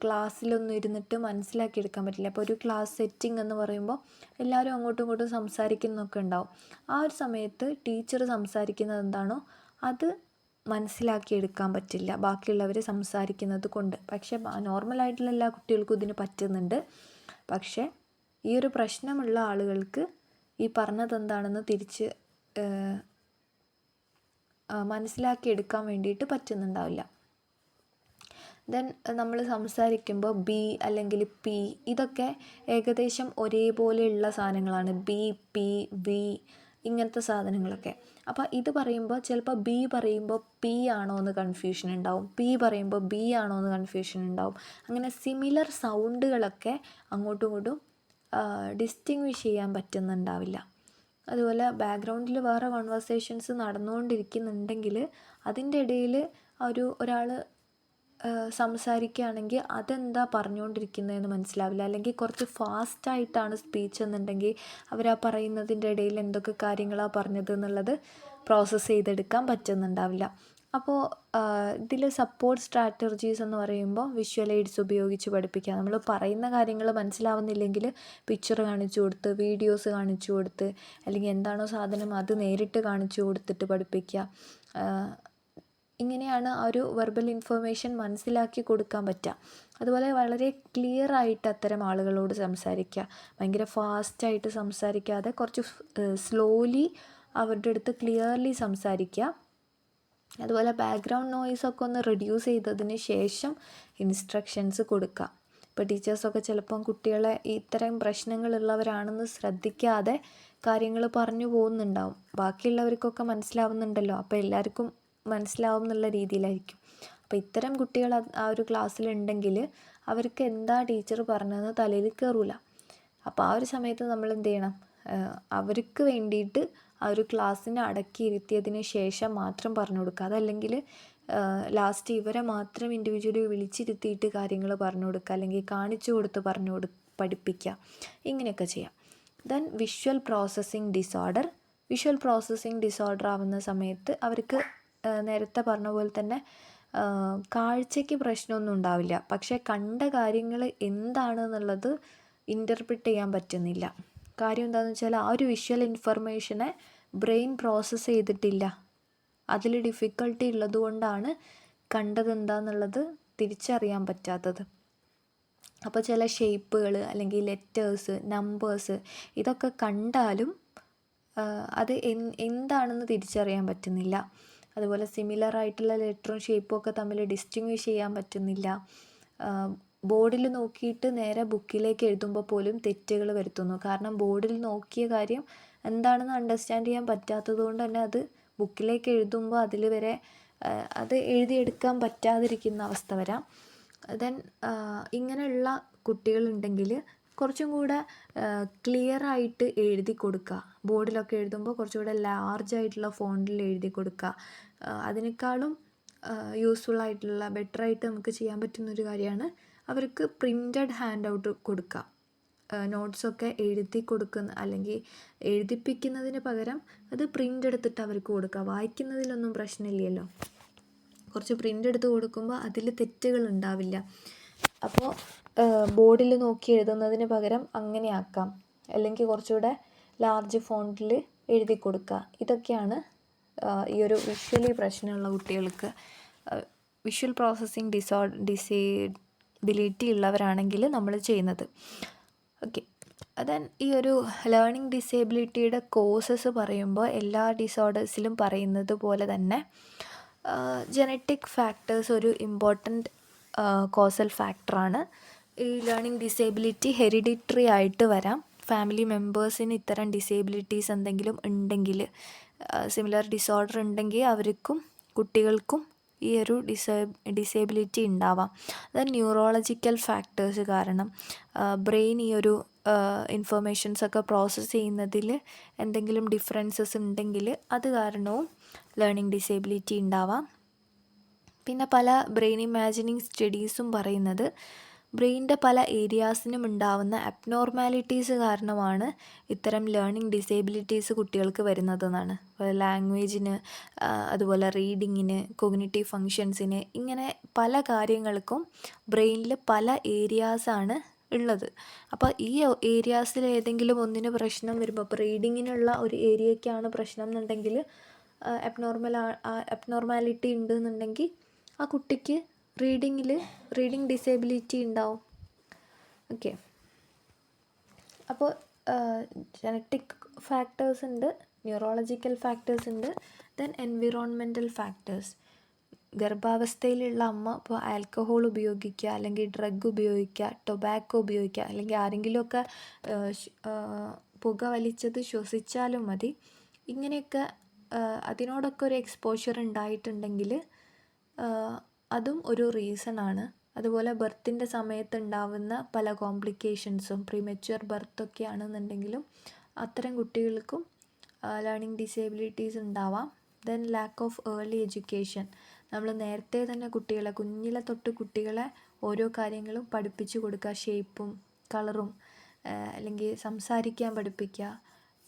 ക്ലാസ്സിലൊന്നും ഇരുന്നിട്ട് മനസ്സിലാക്കിയെടുക്കാൻ പറ്റില്ല. അപ്പോൾ ഒരു ക്ലാസ് സെറ്റിംഗ് എന്ന് പറയുമ്പോൾ എല്ലാവരും അങ്ങോട്ടും ഇങ്ങോട്ടും സംസാരിക്കുന്നൊക്കെ ഉണ്ടാവും. ആ ഒരു സമയത്ത് ടീച്ചർ സംസാരിക്കുന്നത് എന്താണോ അത് മനസ്സിലാക്കിയെടുക്കാൻ പറ്റില്ല ബാക്കിയുള്ളവർ സംസാരിക്കുന്നത് കൊണ്ട്. പക്ഷേ നോർമലായിട്ടുള്ള എല്ലാ കുട്ടികൾക്കും ഇതിന് പറ്റുന്നുണ്ട്. പക്ഷേ ഈ ഒരു പ്രശ്നമുള്ള ആളുകൾക്ക് ഈ പറഞ്ഞത് എന്താണെന്ന് തിരിച്ച് മനസ്സിലാക്കിയെടുക്കാൻ വേണ്ടിയിട്ട് പറ്റുന്നുണ്ടാവില്ല. ദെൻ നമ്മൾ സംസാരിക്കുമ്പോൾ ബി അല്ലെങ്കിൽ പി ഇതൊക്കെ ഏകദേശം ഒരേപോലെയുള്ള സാധനങ്ങളാണ്. ബി, പി, വി ഇങ്ങനത്തെ സാധനങ്ങളൊക്കെ. അപ്പോൾ ഇത് പറയുമ്പോൾ ചിലപ്പോൾ ബി പറയുമ്പോൾ പി ആണോ എന്ന് കൺഫ്യൂഷൻ ഉണ്ടാവും, പി പറയുമ്പോൾ ബി ആണോ എന്ന് കൺഫ്യൂഷൻ ഉണ്ടാവും. അങ്ങനെ സിമിലർ സൗണ്ടുകളൊക്കെ അങ്ങോട്ടും ഇങ്ങോട്ടും ഡിസ്റ്റിങ്വിഷ് ചെയ്യാൻ പറ്റുന്നുണ്ടാവില്ല. അതുപോലെ ബാക്ക്ഗ്രൗണ്ടിൽ വേറെ കോൺവെർസേഷൻസ് നടന്നുകൊണ്ടിരിക്കുന്നുണ്ടെങ്കിൽ അതിൻ്റെ ഇടയിൽ ഒരാൾ സംസാരിക്കുകയാണെങ്കിൽ അതെന്താ പറഞ്ഞുകൊണ്ടിരിക്കുന്നതെന്ന് മനസ്സിലാവില്ല. അല്ലെങ്കിൽ കുറച്ച് ഫാസ്റ്റായിട്ടാണ് സ്പീച്ച് എന്നുണ്ടെങ്കിൽ അവർ ആ പറയുന്നതിൻ്റെ ഇടയിൽ എന്തൊക്കെ കാര്യങ്ങളാണ് പറഞ്ഞത് എന്നുള്ളത് പ്രോസസ്സ് ചെയ്തെടുക്കാൻ പറ്റുന്നുണ്ടാവില്ല. അപ്പോൾ ഇതിൽ സപ്പോർട്ട് സ്ട്രാറ്റജീസ് എന്ന് പറയുമ്പോൾ വിഷ്വൽ എയ്ഡ്സ് ഉപയോഗിച്ച് പഠിപ്പിക്കുക. നമ്മൾ പറയുന്ന കാര്യങ്ങൾ മനസ്സിലാവുന്നില്ലെങ്കിൽ പിക്ചർ കാണിച്ചു കൊടുത്ത്, വീഡിയോസ് കാണിച്ചു കൊടുത്ത്, അല്ലെങ്കിൽ എന്താണോ സാധനം അത് നേരിട്ട് കാണിച്ചു കൊടുത്തിട്ട് പഠിപ്പിക്കുക. ഇങ്ങനെയാണ് ആ ഒരു വെർബൽ ഇൻഫർമേഷൻ മനസ്സിലാക്കി കൊടുക്കാൻ പറ്റുക. അതുപോലെ വളരെ ക്ലിയർ ആയിട്ട് അത്തരം ആളുകളോട് സംസാരിക്കുക. ഭയങ്കര ഫാസ്റ്റായിട്ട് സംസാരിക്കാതെ കുറച്ച് സ്ലോലി അവരുടെ അടുത്ത് ക്ലിയർലി സംസാരിക്കുക. അതുപോലെ ബാക്ക്ഗ്രൗണ്ട് നോയ്സൊക്കെ ഒന്ന് റെഡ്യൂസ് ചെയ്തതിന് ശേഷം ഇൻസ്ട്രക്ഷൻസ് കൊടുക്കുക. ഇപ്പോൾ ടീച്ചേഴ്സൊക്കെ ചിലപ്പം കുട്ടികളെ ഇത്തരം പ്രശ്നങ്ങളുള്ളവരാണെന്ന് ശ്രദ്ധിക്കാതെ കാര്യങ്ങൾ പറഞ്ഞു പോകുന്നുണ്ടാവും. ബാക്കിയുള്ളവർക്കൊക്കെ മനസ്സിലാവുന്നുണ്ടല്ലോ, അപ്പോൾ എല്ലാവർക്കും മനസ്സിലാവും എന്നുള്ള രീതിയിലായിരിക്കും. അപ്പോൾ ഇത്തരം കുട്ടികൾ ആ ഒരു ക്ലാസ്സിലുണ്ടെങ്കിൽ അവർക്ക് എന്താ ടീച്ചർ പറഞ്ഞതെന്ന് തലയിൽ കയറില്ല. അപ്പോൾ ആ ഒരു സമയത്ത് നമ്മൾ എന്ത് ചെയ്യണം, അവർക്ക് വേണ്ടിയിട്ട് ആ ഒരു ക്ലാസ്സിനെ അടക്കിയിരുത്തിയതിന് ശേഷം മാത്രം പറഞ്ഞു കൊടുക്കുക. അതല്ലെങ്കിൽ ലാസ്റ്റ് ഇവരെ മാത്രം ഇൻഡിവിജ്വലി വിളിച്ചിരുത്തിയിട്ട് കാര്യങ്ങൾ പറഞ്ഞു കൊടുക്കുക, അല്ലെങ്കിൽ കാണിച്ചു കൊടുത്ത് പഠിപ്പിക്കുക. ഇങ്ങനെയൊക്കെ ചെയ്യാം. ദെൻ വിഷ്വൽ പ്രോസസ്സിംഗ് ഡിസോർഡർ ആവുന്ന സമയത്ത് അവർക്ക് നേരത്തെ പറഞ്ഞ പോലെ തന്നെ കാഴ്ചയ്ക്ക് പ്രശ്നമൊന്നും ഉണ്ടാവില്ല, പക്ഷേ കണ്ട കാര്യങ്ങൾ എന്താണെന്നുള്ളത് ഇൻ്റർപ്രിറ്റ് ചെയ്യാൻ പറ്റുന്നില്ല. കാര്യം എന്താണെന്ന് വെച്ചാൽ ആ ഒരു വിഷ്വൽ ഇൻഫർമേഷനെ ബ്രെയിൻ പ്രോസസ്സ് ചെയ്തിട്ടില്ല. അതിൽ ഡിഫിക്കൽട്ടി ഉള്ളതുകൊണ്ടാണ് കണ്ടതെന്താണെന്നുള്ളത് തിരിച്ചറിയാൻ പറ്റാത്തത്. അപ്പോൾ ചില ഷേപ്പുകൾ അല്ലെങ്കിൽ ലെറ്റേഴ്സ്, നമ്പേഴ്സ് ഇതൊക്കെ കണ്ടാലും അത് എന്താണെന്ന് തിരിച്ചറിയാൻ പറ്റുന്നില്ല. അതുപോലെ സിമിലർ ആയിട്ടുള്ള ലെറ്ററും ഷേപ്പും ഒക്കെ തമ്മിൽ ഡിസ്റ്റിങ്വിഷ് ചെയ്യാൻ പറ്റുന്നില്ല. ബോർഡിൽ നോക്കിയിട്ട് നേരെ ബുക്കിലേക്ക് എഴുതുമ്പോൾ പോലും തെറ്റുകൾ വരുത്തുന്നു. കാരണം ബോർഡിൽ നോക്കിയ കാര്യം എന്താണെന്ന് അണ്ടർസ്റ്റാൻഡ് ചെയ്യാൻ പറ്റാത്തത് കൊണ്ട് തന്നെ അത് ബുക്കിലേക്ക് എഴുതുമ്പോൾ അതിൽ വരെ അത് എഴുതിയെടുക്കാൻ പറ്റാതിരിക്കുന്ന അവസ്ഥ വരാം. ദെൻ ഇങ്ങനെയുള്ള കുട്ടികളുണ്ടെങ്കിൽ കുറച്ചും കൂടെ ക്ലിയറായിട്ട് എഴുതി കൊടുക്കുക. ബോർഡിലൊക്കെ എഴുതുമ്പോൾ കുറച്ചുകൂടെ ലാർജായിട്ടുള്ള ഫോണ്ടിൽ എഴുതി കൊടുക്കുക. അതിനേക്കാളും യൂസ്ഫുള്ളായിട്ടുള്ള ബെറ്ററായിട്ട് നമുക്ക് ചെയ്യാൻ പറ്റുന്നൊരു കാര്യമാണ് അവർക്ക് പ്രിൻ്റഡ് ഹാൻഡ് ഔട്ട് കൊടുക്കുക. നോട്ട്സൊക്കെ എഴുതി കൊടുക്കുന്ന അല്ലെങ്കിൽ എഴുതിപ്പിക്കുന്നതിന് പകരം അത് പ്രിൻ്റ് എടുത്തിട്ട് അവർക്ക് കൊടുക്കുക. വായിക്കുന്നതിലൊന്നും പ്രശ്നമില്ലല്ലോ. കുറച്ച് പ്രിൻ്റ് എടുത്ത് കൊടുക്കുമ്പോൾ അതിൽ തെറ്റുകൾ ഉണ്ടാവില്ല. അപ്പോൾ ബോർഡിൽ നോക്കി എഴുതുന്നതിന് പകരം അങ്ങനെ ആക്കാം, അല്ലെങ്കിൽ കുറച്ചുകൂടെ ലാർജ് ഫോണ്ടിൽ എഴുതി കൊടുക്കുക. ഇതൊക്കെയാണ് ഈ ഒരു വിഷ്വലി പ്രശ്നമുള്ള കുട്ടികൾക്ക് വിഷ്വൽ പ്രോസസ്സിംഗ് ബിലിറ്റി ഉള്ളവരാണെങ്കിൽ നമ്മൾ ചെയ്യുന്നത്. ഓക്കെ, ദെൻ ഈ ഒരു ലേണിംഗ് ഡിസേബിലിറ്റിയുടെ കോസസ് പറയുമ്പോൾ എല്ലാ ഡിസോർഡേഴ്സിലും പറയുന്നത് പോലെ തന്നെ ജനറ്റിക് ഫാക്ടേഴ്സ് ഒരു ഇമ്പോർട്ടൻറ്റ് കോസൽ ഫാക്ടറാണ്. ഈ ലേണിംഗ് ഡിസേബിലിറ്റി ഹെറിഡിറ്ററി ആയിട്ട് വരാം. ഫാമിലി മെമ്പേഴ്സിന് ഇത്തരം ഡിസേബിലിറ്റീസ് എന്തെങ്കിലും ഉണ്ടെങ്കിൽ, സിമിലർ ഡിസോർഡർ ഉണ്ടെങ്കിൽ അവർക്കും കുട്ടികൾക്കും ഈ ഒരു ഡിസേബിലിറ്റി ഉണ്ടാവാം. അത് ന്യൂറോളജിക്കൽ ഫാക്ടേഴ്സ് കാരണം ബ്രെയിൻ ഈ ഒരു ഇൻഫർമേഷൻസൊക്കെ പ്രോസസ്സ് ചെയ്യുന്നതിൽ എന്തെങ്കിലും ഡിഫറൻസസ് ഉണ്ടെങ്കിൽ അത് കാരണവും ലേണിംഗ് ഡിസേബിലിറ്റി ഉണ്ടാവാം. പിന്നെ പല ബ്രെയിൻ ഇമാജിനിങ് സ്റ്റഡീസും പറയുന്നത് ബ്രെയിനിൻ്റെ പല ഏരിയാസിനും ഉണ്ടാവുന്ന അബ്നോർമാലിറ്റീസ് കാരണമാണ് ഇത്തരം ലേണിംഗ് ഡിസേബിലിറ്റീസ് കുട്ടികൾക്ക് വരുന്നതെന്നാണ്. ലാംഗ്വേജിന്, അതുപോലെ റീഡിങ്ങിന്, കോഗ്നിറ്റീവ് ഫങ്ഷൻസിന്, ഇങ്ങനെ പല കാര്യങ്ങൾക്കും ബ്രെയിനിൽ പല ഏരിയാസാണ് ഉള്ളത്. അപ്പോൾ ഈ ഏരിയാസിൽ ഏതെങ്കിലും ഒന്നിന് പ്രശ്നം വരുമ്പോൾ, ഇപ്പോൾ റീഡിങ്ങിനുള്ള ഒരു ഏരിയയ്ക്കാണ് പ്രശ്നം എന്നുണ്ടെങ്കിൽ, അബ്നോർമാലിറ്റി ഉണ്ടെന്നുണ്ടെങ്കിൽ ആ കുട്ടിക്ക് റീഡിങ് ഡിസേബിലിറ്റി ഉണ്ടാവും. ഓക്കെ, അപ്പോൾ ജനറ്റിക് ഫാക്ടേഴ്സ് ഉണ്ട്, ന്യൂറോളജിക്കൽ ഫാക്ടേഴ്സ് ഉണ്ട്, ദെൻ എൻവിറോൺമെൻറ്റൽ ഫാക്ടേഴ്സ്. ഗർഭാവസ്ഥയിലുള്ള അമ്മ ഇപ്പോൾ ആൽക്കഹോൾ ഉപയോഗിക്കുക, അല്ലെങ്കിൽ ഡ്രഗ് ഉപയോഗിക്കുക, ടൊബാക്കോ ഉപയോഗിക്കുക, അല്ലെങ്കിൽ ആരെങ്കിലുമൊക്കെ പുക വലിച്ചത് ശ്വസിച്ചാലും മതി, ഇങ്ങനെയൊക്കെ അതിനോടൊക്കെ ഒരു എക്സ്പോഷർ ഉണ്ടായിട്ടുണ്ടെങ്കിൽ അതും ഒരു റീസണാണ്. അതുപോലെ ബർത്തിൻ്റെ സമയത്ത് ഉണ്ടാവുന്ന പല കോംപ്ലിക്കേഷൻസും, പ്രീമെച്വർ ബർത്തൊക്കെ ആണെന്നുണ്ടെങ്കിലും അത്തരം കുട്ടികൾക്കും ലേണിംഗ് ഡിസേബിലിറ്റീസ് ഉണ്ടാവാം. Then lack of early education. നമ്മൾ നേരത്തെ തന്നെ കുഞ്ഞിലെ തൊട്ട് കുട്ടികളെ ഓരോ കാര്യങ്ങളും പഠിപ്പിച്ചു കൊടുക്കുക, ഷേപ്പും കളറും, അല്ലെങ്കിൽ സംസാരിക്കാൻ പഠിപ്പിക്കുക,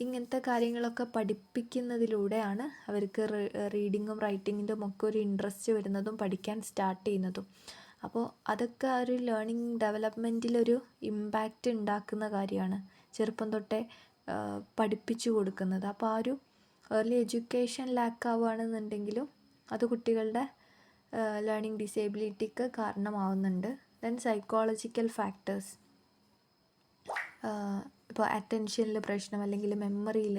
ഇങ്ങനത്തെ കാര്യങ്ങളൊക്കെ പഠിപ്പിക്കുന്നതിലൂടെയാണ് അവർക്ക് റീഡിങ്ങും റൈറ്റിങ്ങിൻ്റെയും ഒക്കെ ഒരു ഇൻട്രസ്റ്റ് വരുന്നതും പഠിക്കാൻ സ്റ്റാർട്ട് ചെയ്യുന്നതും. അപ്പോൾ അതൊക്കെ ആ ഒരു ലേണിംഗ് ഡെവലപ്മെൻറ്റിലൊരു ഇമ്പാക്റ്റ് ഉണ്ടാക്കുന്ന കാര്യമാണ്, ചെറുപ്പം തൊട്ടേ പഠിപ്പിച്ചു കൊടുക്കുന്നത്. അപ്പോൾ ആ ഒരു ഏർലി എഡ്യൂക്കേഷൻ ലാക്ക് ആവുകയാണെന്നുണ്ടെങ്കിലും അത് കുട്ടികളുടെ ലേണിംഗ് ഡിസേബിലിറ്റിക്ക് കാരണമാവുന്നുണ്ട്. ദെൻ സൈക്കോളജിക്കൽ ഫാക്ടേഴ്സ്, ഇപ്പോൾ അറ്റൻഷനിൽ പ്രശ്നം, അല്ലെങ്കിൽ മെമ്മറിയിൽ,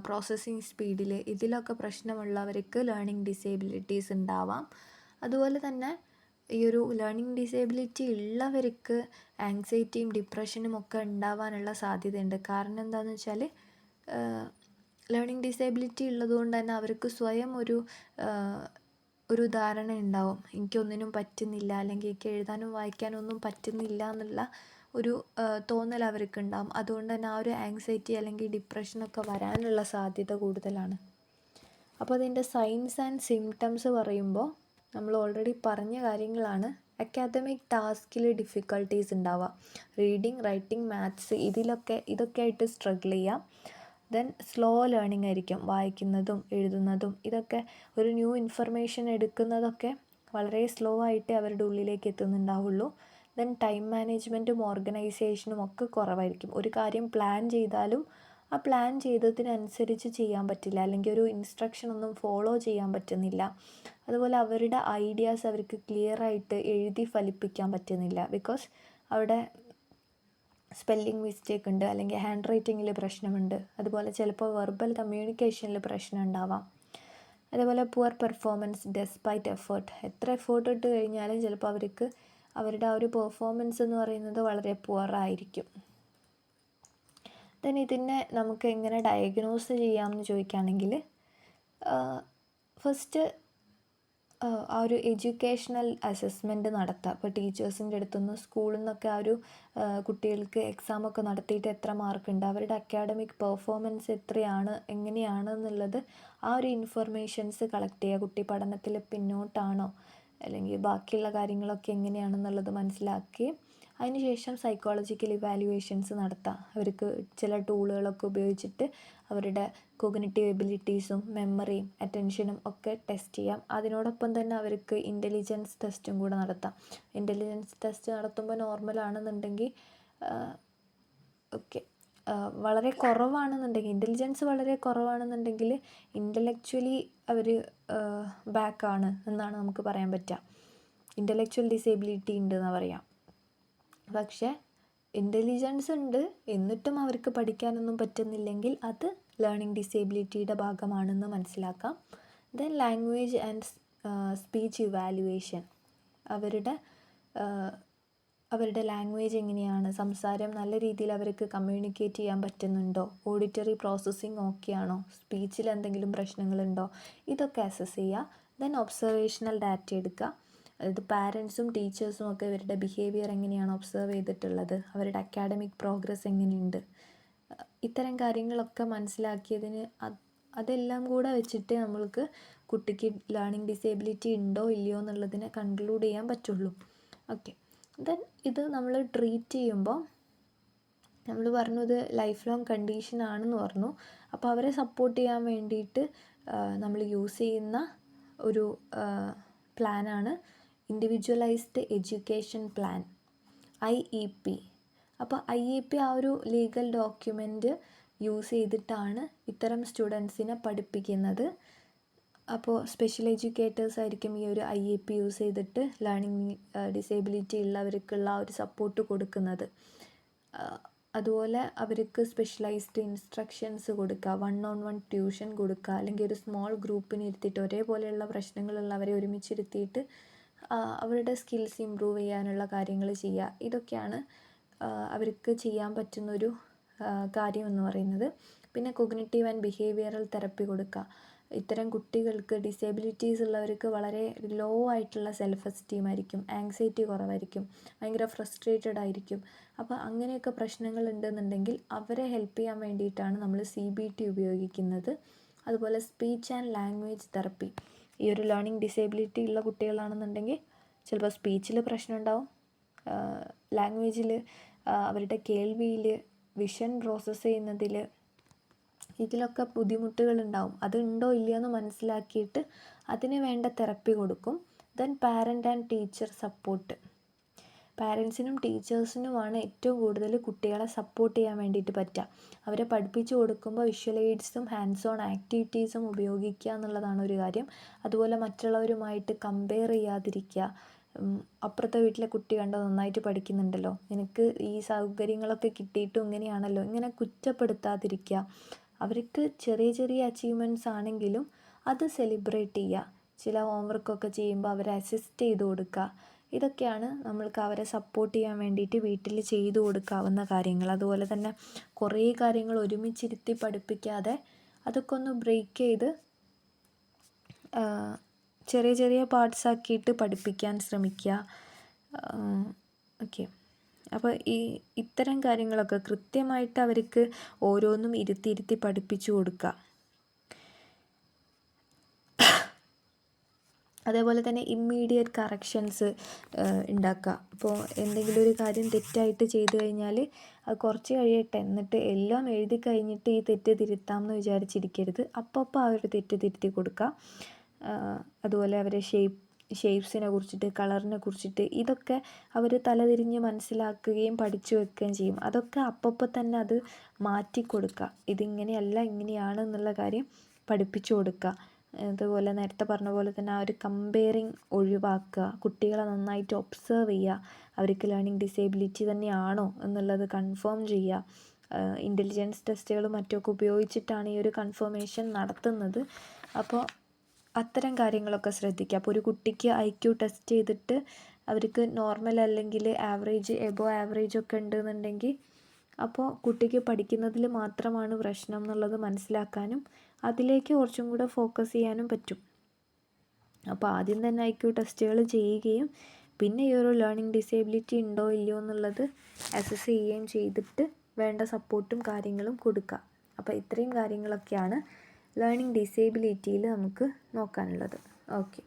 പ്രോസസ്സിങ് സ്പീഡിൽ, ഇതിലൊക്കെ പ്രശ്നമുള്ളവർക്ക് ലേണിംഗ് ഡിസേബിലിറ്റീസ് ഉണ്ടാവാം. അതുപോലെ തന്നെ ഈ ഒരു ലേണിംഗ് ഡിസേബിലിറ്റി ഉള്ളവർക്ക് ആങ്സൈറ്റിയും ഡിപ്രഷനും ഒക്കെ ഉണ്ടാവാനുള്ള സാധ്യതയുണ്ട്. കാരണം എന്താണെന്ന് വെച്ചാൽ ലേണിംഗ് ഡിസേബിലിറ്റി ഉള്ളതുകൊണ്ട് തന്നെ അവർക്ക് സ്വയം ഒരു ധാരണ ഉണ്ടാവും, എനിക്കൊന്നിനും പറ്റുന്നില്ല, അല്ലെങ്കിൽ എനിക്ക് എഴുതാനും വായിക്കാനും ഒന്നും പറ്റുന്നില്ല എന്നുള്ള ഒരു തോന്നൽ അവർക്കുണ്ടാവും. അതുകൊണ്ട് തന്നെ ആ ഒരു ആങ്സൈറ്റി അല്ലെങ്കിൽ ഡിപ്രഷനൊക്കെ വരാനുള്ള സാധ്യത കൂടുതലാണ്. അപ്പോൾ അതിൻ്റെ സൈൻസ് ആൻഡ് സിംറ്റംസ് പറയുമ്പോൾ നമ്മൾ ഓൾറെഡി പറഞ്ഞ കാര്യങ്ങളാണ്. അക്കാദമിക് ടാസ്കിൽ ഡിഫിക്കൽട്ടീസ് ഉണ്ടാവുക, റീഡിങ്, റൈറ്റിംഗ്, മാത്സ്, ഇതൊക്കെ ആയിട്ട് സ്ട്രഗിൾ ചെയ്യാം. ദെൻ സ്ലോ ലേണിംഗ് ആയിരിക്കും, വായിക്കുന്നതും എഴുതുന്നതും ഇതൊക്കെ, ഒരു ന്യൂ ഇൻഫർമേഷൻ എടുക്കുന്നതൊക്കെ വളരെ സ്ലോ ആയിട്ടേ അവരുടെ ഉള്ളിലേക്ക് എത്തുന്നുണ്ടാവുള്ളൂ. ദെൻ ടൈം മാനേജ്മെൻറ്റും ഓർഗനൈസേഷനും ഒക്കെ കുറവായിരിക്കും. ഒരു കാര്യം പ്ലാൻ ചെയ്താലും ആ പ്ലാൻ ചെയ്തതിനനുസരിച്ച് ചെയ്യാൻ പറ്റില്ല, അല്ലെങ്കിൽ ഒരു ഇൻസ്ട്രക്ഷൻ ഒന്നും ഫോളോ ചെയ്യാൻ പറ്റുന്നില്ല. അതുപോലെ അവരുടെ ഐഡിയാസ് അവർക്ക് ക്ലിയറായിട്ട് എഴുതി ഫലിപ്പിക്കാൻ പറ്റുന്നില്ല, ബിക്കോസ് അവിടെ സ്പെല്ലിംഗ് മിസ്റ്റേക്ക് ഉണ്ട്, അല്ലെങ്കിൽ ഹാൻഡ് റൈറ്റിങ്ങിൽ പ്രശ്നമുണ്ട്. അതുപോലെ ചിലപ്പോൾ വെർബൽ കമ്മ്യൂണിക്കേഷനിൽ പ്രശ്നം ഉണ്ടാവാം. അതുപോലെ പുവർ പെർഫോമൻസ് ഡെസ്പൈറ്റ് എഫേർട്ട്, എത്ര എഫേർട്ട് ഇട്ട് കഴിഞ്ഞാലും ചിലപ്പോൾ അവർക്ക് അവരുടെ ആ ഒരു പെർഫോമൻസ് എന്ന് പറയുന്നത് വളരെ പുവറായിരിക്കും. ദെൻ ഇതിനെ നമുക്ക് എങ്ങനെ ഡയഗ്നോസ് ചെയ്യാമെന്ന് ചോദിക്കുകയാണെങ്കിൽ, ഫസ്റ്റ് ആ ഒരു എഡ്യൂക്കേഷണൽ അസസ്മെൻറ്റ് നടത്തുക. ഇപ്പോൾ ടീച്ചേഴ്സിൻ്റെ അടുത്തുനിന്ന്, സ്കൂളിൽ നിന്നൊക്കെ ആ ഒരു കുട്ടികൾക്ക് എക്സാമൊക്കെ നടത്തിയിട്ട് എത്ര മാർക്കുണ്ട്, അവരുടെ അക്കാഡമിക് പെർഫോമൻസ് എത്രയാണ്, എങ്ങനെയാണ് എന്നുള്ളത് ആ ഒരു ഇൻഫർമേഷൻസ് കളക്ട് ചെയ്യുക. കുട്ടി പഠനത്തിൽ പിന്നോട്ടാണോ, അല്ലെങ്കിൽ ബാക്കിയുള്ള കാര്യങ്ങളൊക്കെ എങ്ങനെയാണെന്നുള്ളത് മനസ്സിലാക്കി അതിനുശേഷം സൈക്കോളജിക്കൽ ഇവാലുവേഷൻസ് നടത്താം. അവർക്ക് ചില ടൂളുകളൊക്കെ ഉപയോഗിച്ചിട്ട് അവരുടെ കോഗ്നിറ്റീവ് എബിലിറ്റീസും മെമ്മറിയും അറ്റൻഷനും ഒക്കെ ടെസ്റ്റ് ചെയ്യാം. അതിനോടൊപ്പം തന്നെ അവർക്ക് ഇൻ്റലിജൻസ് ടെസ്റ്റും കൂടെ നടത്താം. ഇൻ്റലിജൻസ് ടെസ്റ്റ് നടത്തുമ്പോൾ നോർമലാണെന്നുണ്ടെങ്കിൽ ഓക്കെ, വളരെ കുറവാണെന്നുണ്ടെങ്കിൽ, ഇൻ്റലിജൻസ് വളരെ കുറവാണെന്നുണ്ടെങ്കിൽ ഇൻ്റലക്ച്വലി അവർ ബാക്കാണ് എന്നാണ് നമുക്ക് പറയാൻ പറ്റുക. ഇൻ്റലക്ച്വൽ ഡിസേബിലിറ്റി ഉണ്ടെന്ന് പറയാം. പക്ഷേ ഇൻ്റലിജൻസ് ഉണ്ട് എന്നിട്ടും അവർക്ക് പഠിക്കാനൊന്നും പറ്റുന്നില്ലെങ്കിൽ അത് ലേണിംഗ് ഡിസേബിലിറ്റിയുടെ ഭാഗമാണെന്ന് മനസ്സിലാക്കാം. Then language and speech evaluation. അവരുടെ ലാംഗ്വേജ് എങ്ങനെയാണ്, സംസാരം നല്ല രീതിയിൽ അവർക്ക് കമ്മ്യൂണിക്കേറ്റ് ചെയ്യാൻ പറ്റുന്നുണ്ടോ, ഓഡിറ്ററി പ്രോസസ്സിങ് ഓക്കെ ആണോ, സ്പീച്ചിൽ എന്തെങ്കിലും പ്രശ്നങ്ങളുണ്ടോ, ഇതൊക്കെ അസസ് ചെയ്യുക. ദെൻ ഒബ്സർവേഷണൽ ഡാറ്റ എടുക്കുക. അതായത് പാരൻസും ടീച്ചേഴ്സും ഒക്കെ ഇവരുടെ ബിഹേവിയർ എങ്ങനെയാണ് ഒബ്സർവ് ചെയ്തിട്ടുള്ളത്, അവരുടെ അക്കാഡമിക് പ്രോഗ്രസ് എങ്ങനെയുണ്ട്, ഇത്തരം കാര്യങ്ങളൊക്കെ മനസ്സിലാക്കിയതിന് അതെല്ലാം കൂടെ വെച്ചിട്ട് നമ്മൾക്ക് കുട്ടിക്ക് ലേണിംഗ് ഡിസേബിലിറ്റി ഉണ്ടോ ഇല്ലയോ എന്നുള്ളതിനെ കൺക്ലൂഡ് ചെയ്യാൻ പറ്റുള്ളൂ. ഓക്കെ. ദെൻ ഇത് നമ്മൾ ട്രീറ്റ് ചെയ്യുമ്പോൾ നമ്മൾ പറഞ്ഞു ഇത് ലൈഫ് ലോങ് കണ്ടീഷൻ ആണെന്ന് പറഞ്ഞു. അപ്പോൾ അവരെ സപ്പോർട്ട് ചെയ്യാൻ വേണ്ടിയിട്ട് നമ്മൾ യൂസ് ചെയ്യുന്ന ഒരു പ്ലാനാണ് ഇൻഡിവിജ്വലൈസ്ഡ് എഡ്യൂക്കേഷൻ പ്ലാൻ, IEP. അപ്പോൾ IEP ആ ഒരു ലീഗൽ ഡോക്യുമെൻ്റ് യൂസ് ചെയ്തിട്ടാണ് ഇത്തരം സ്റ്റുഡൻസിനെ പഠിപ്പിക്കുന്നത്. അപ്പോൾ സ്പെഷ്യൽ എഡ്യൂക്കേറ്റേഴ്സ് ആയിരിക്കും ഈ ഒരു IEP യൂസ് ചെയ്തിട്ട് ലേണിംഗ് ഡിസേബിലിറ്റി ഉള്ളവർക്കുള്ള ഒരു സപ്പോർട്ട് കൊടുക്കുന്നത്. അതുപോലെ അവർക്ക് സ്പെഷ്യലൈസ്ഡ് ഇൻസ്ട്രക്ഷൻസ് കൊടുക്കുക, 1-on-1 ട്യൂഷൻ കൊടുക്കുക, അല്ലെങ്കിൽ ഒരു സ്മോൾ ഗ്രൂപ്പിന് ഇരുത്തിയിട്ട് ഒരേപോലെയുള്ള പ്രശ്നങ്ങളുള്ളവരെ ഒരുമിച്ചിരുത്തിയിട്ട് അവരുടെ സ്കിൽസ് ഇമ്പ്രൂവ് ചെയ്യാനുള്ള കാര്യങ്ങൾ ചെയ്യുക. ഇതൊക്കെയാണ് അവർക്ക് ചെയ്യാൻ പറ്റുന്നൊരു കാര്യം എന്ന് പറയുന്നത്. പിന്നെ കൊഗ്നിറ്റീവ് ആൻഡ് ബിഹേവിയറൽ തെറപ്പി കൊടുക്കുക. ഇത്തരം കുട്ടികൾക്ക്, ഡിസേബിലിറ്റീസ് ഉള്ളവർക്ക് വളരെ ലോ ആയിട്ടുള്ള സെൽഫ് എസ്റ്റീം ആയിരിക്കും, ആങ്സൈറ്റി കുറവായിരിക്കും, ഭയങ്കര ഫ്രസ്ട്രേറ്റഡ് ആയിരിക്കും. അപ്പോൾ അങ്ങനെയൊക്കെ പ്രശ്നങ്ങൾ ഉണ്ടെന്നുണ്ടെങ്കിൽ അവരെ ഹെൽപ്പ് ചെയ്യാൻ വേണ്ടിയിട്ടാണ് നമ്മൾ CBT ഉപയോഗിക്കുന്നത്. അതുപോലെ സ്പീച്ച് ആൻഡ് ലാംഗ്വേജ് തെറപ്പി. ഈ ഒരു ലേണിംഗ് ഡിസേബിലിറ്റി ഉള്ള കുട്ടികളാണെന്നുണ്ടെങ്കിൽ ചിലപ്പോൾ സ്പീച്ചിൽ പ്രശ്നം ഉണ്ടാവും, ലാംഗ്വേജിൽ, അവരുടെ കേൾവിയിൽ, വിഷൻ പ്രോസസ്സ് ചെയ്യുന്നതിൽ, ഇതിലൊക്കെ ബുദ്ധിമുട്ടുകളുണ്ടാവും. അതുണ്ടോ ഇല്ലയെന്ന് മനസ്സിലാക്കിയിട്ട് അതിന് വേണ്ട തെറപ്പി കൊടുക്കും. Then parent and teacher support. പാരൻസിനും ടീച്ചേഴ്സിനുമാണ് ഏറ്റവും കൂടുതൽ കുട്ടികളെ സപ്പോർട്ട് ചെയ്യാൻ വേണ്ടിയിട്ട് പറ്റുക. അവരെ പഠിപ്പിച്ചു കൊടുക്കുമ്പോൾ വിഷ്വൽ എയ്ഡ്സും ഹാൻഡ്സ് ഓൺ ആക്ടിവിറ്റീസും ഉപയോഗിക്കുക എന്നുള്ളതാണ് ഒരു കാര്യം. അതുപോലെ മറ്റുള്ളവരുമായിട്ട് കമ്പയർ ചെയ്യാതിരിക്കുക. അപ്പുറത്തെ വീട്ടിലെ കുട്ടി കണ്ടോ നന്നായിട്ട് പഠിക്കുന്നുണ്ടല്ലോ, നിനക്ക് ഈ സൗകര്യങ്ങളൊക്കെ കിട്ടിയിട്ടും ഇങ്ങനെയാണല്ലോ, ഇങ്ങനെ കുറ്റപ്പെടുത്താതിരിക്കുക. അവർക്ക് ചെറിയ ചെറിയ അച്ചീവ്മെൻറ്റ്സ് ആണെങ്കിലും അത് സെലിബ്രേറ്റ് ചെയ്യുക. ചില ഹോംവർക്കൊക്കെ ചെയ്യുമ്പോൾ അവരെ അസിസ്റ്റ് ചെയ്ത് കൊടുക്കുക. ഇതൊക്കെയാണ് നമ്മൾക്ക് അവരെ സപ്പോർട്ട് ചെയ്യാൻ വേണ്ടിയിട്ട് വീട്ടിൽ ചെയ്തു കൊടുക്കാവുന്ന കാര്യങ്ങൾ. അതുപോലെ തന്നെ കുറേ കാര്യങ്ങൾ ഒരുമിച്ചിരുത്തി പഠിപ്പിക്കാതെ അതൊക്കെ ഒന്ന് ബ്രേക്ക് ചെയ്ത് ചെറിയ ചെറിയ പാർട്സ് ആക്കിയിട്ട് പഠിപ്പിക്കാൻ ശ്രമിക്കുക. ഓക്കെ. അപ്പോൾ ഇത്തരം കാര്യങ്ങളൊക്കെ കൃത്യമായിട്ട് അവർക്ക് ഓരോന്നും ഇരുത്തി പഠിപ്പിച്ചു കൊടുക്കുക. അതേപോലെ തന്നെ ഇമ്മീഡിയറ്റ് കറക്ഷൻസ് ഉണ്ടാക്കുക. ഇപ്പോൾ എന്തെങ്കിലും ഒരു കാര്യം തെറ്റായിട്ട് ചെയ്തു കഴിഞ്ഞാൽ അത് കുറച്ച് കഴിയട്ടെ, എന്നിട്ട് എല്ലാം എഴുതി കഴിഞ്ഞിട്ട് ഈ തെറ്റ് തിരുത്താം എന്ന് വിചാരിച്ചിരിക്കരുത്. അപ്പോൾ ആ ഒരു തെറ്റ് തിരുത്തി കൊടുക്കുക. അതുപോലെ അവരെ ഷേപ്സിനെ കുറിച്ചിട്ട്, കളറിനെ കുറിച്ചിട്ട് ഇതൊക്കെ അവർ തലതിരിഞ്ഞ് മനസ്സിലാക്കുകയും പഠിച്ചു വെക്കുകയും ചെയ്യും. അതൊക്കെ അപ്പോൾ തന്നെ അത് മാറ്റിക്കൊടുക്കുക. ഇതിങ്ങനെയല്ല ഇങ്ങനെയാണ് എന്നുള്ള കാര്യം പഠിപ്പിച്ചു കൊടുക്കുക. അതുപോലെ നേരത്തെ പറഞ്ഞ പോലെ തന്നെ ആ ഒരു കമ്പയറിങ് ഒഴിവാക്കുക. കുട്ടികളെ നന്നായിട്ട് ഒബ്സർവ് ചെയ്യുക. അവർക്ക് ലേണിംഗ് ഡിസേബിലിറ്റി തന്നെയാണോ എന്നുള്ളത് കൺഫേം ചെയ്യുക. ഇൻ്റലിജൻസ് ടെസ്റ്റുകളും മറ്റുമൊക്കെ ഉപയോഗിച്ചിട്ടാണ് ഈ ഒരു കൺഫർമേഷൻ നടത്തുന്നത്. അപ്പോൾ അത്തരം കാര്യങ്ങളൊക്കെ ശ്രദ്ധിക്കുക. അപ്പോൾ ഒരു കുട്ടിക്ക് IQ ടെസ്റ്റ് ചെയ്തിട്ട് അവർക്ക് നോർമൽ അല്ലെങ്കിൽ ആവറേജ്, എബോ ആവറേജ് ഒക്കെ ഉണ്ടെന്നുണ്ടെങ്കിൽ അപ്പോൾ കുട്ടിക്ക് പഠിക്കുന്നതിൽ മാത്രമാണ് പ്രശ്നം എന്നുള്ളത് മനസ്സിലാക്കാനും അതിലേക്ക് കുറച്ചും കൂടെ ഫോക്കസ് ചെയ്യാനും പറ്റും. അപ്പോൾ ആദ്യം തന്നെ IQ ടെസ്റ്റുകൾ ചെയ്യുകയും പിന്നെ ഈ ഒരു ലേണിംഗ് ഡിസേബിലിറ്റി ഉണ്ടോ ഇല്ലയോ എന്നുള്ളത് അസസ് ചെയ്യുകയും ചെയ്തിട്ട് വേണ്ട സപ്പോർട്ടും കാര്യങ്ങളും കൊടുക്കുക. അപ്പോൾ ഇത്രയും കാര്യങ്ങളൊക്കെയാണ് ലേണിംഗ് ഡിസേബിലിറ്റിയിൽ നമുക്ക് നോക്കാനുള്ളത്. ഓക്കെ.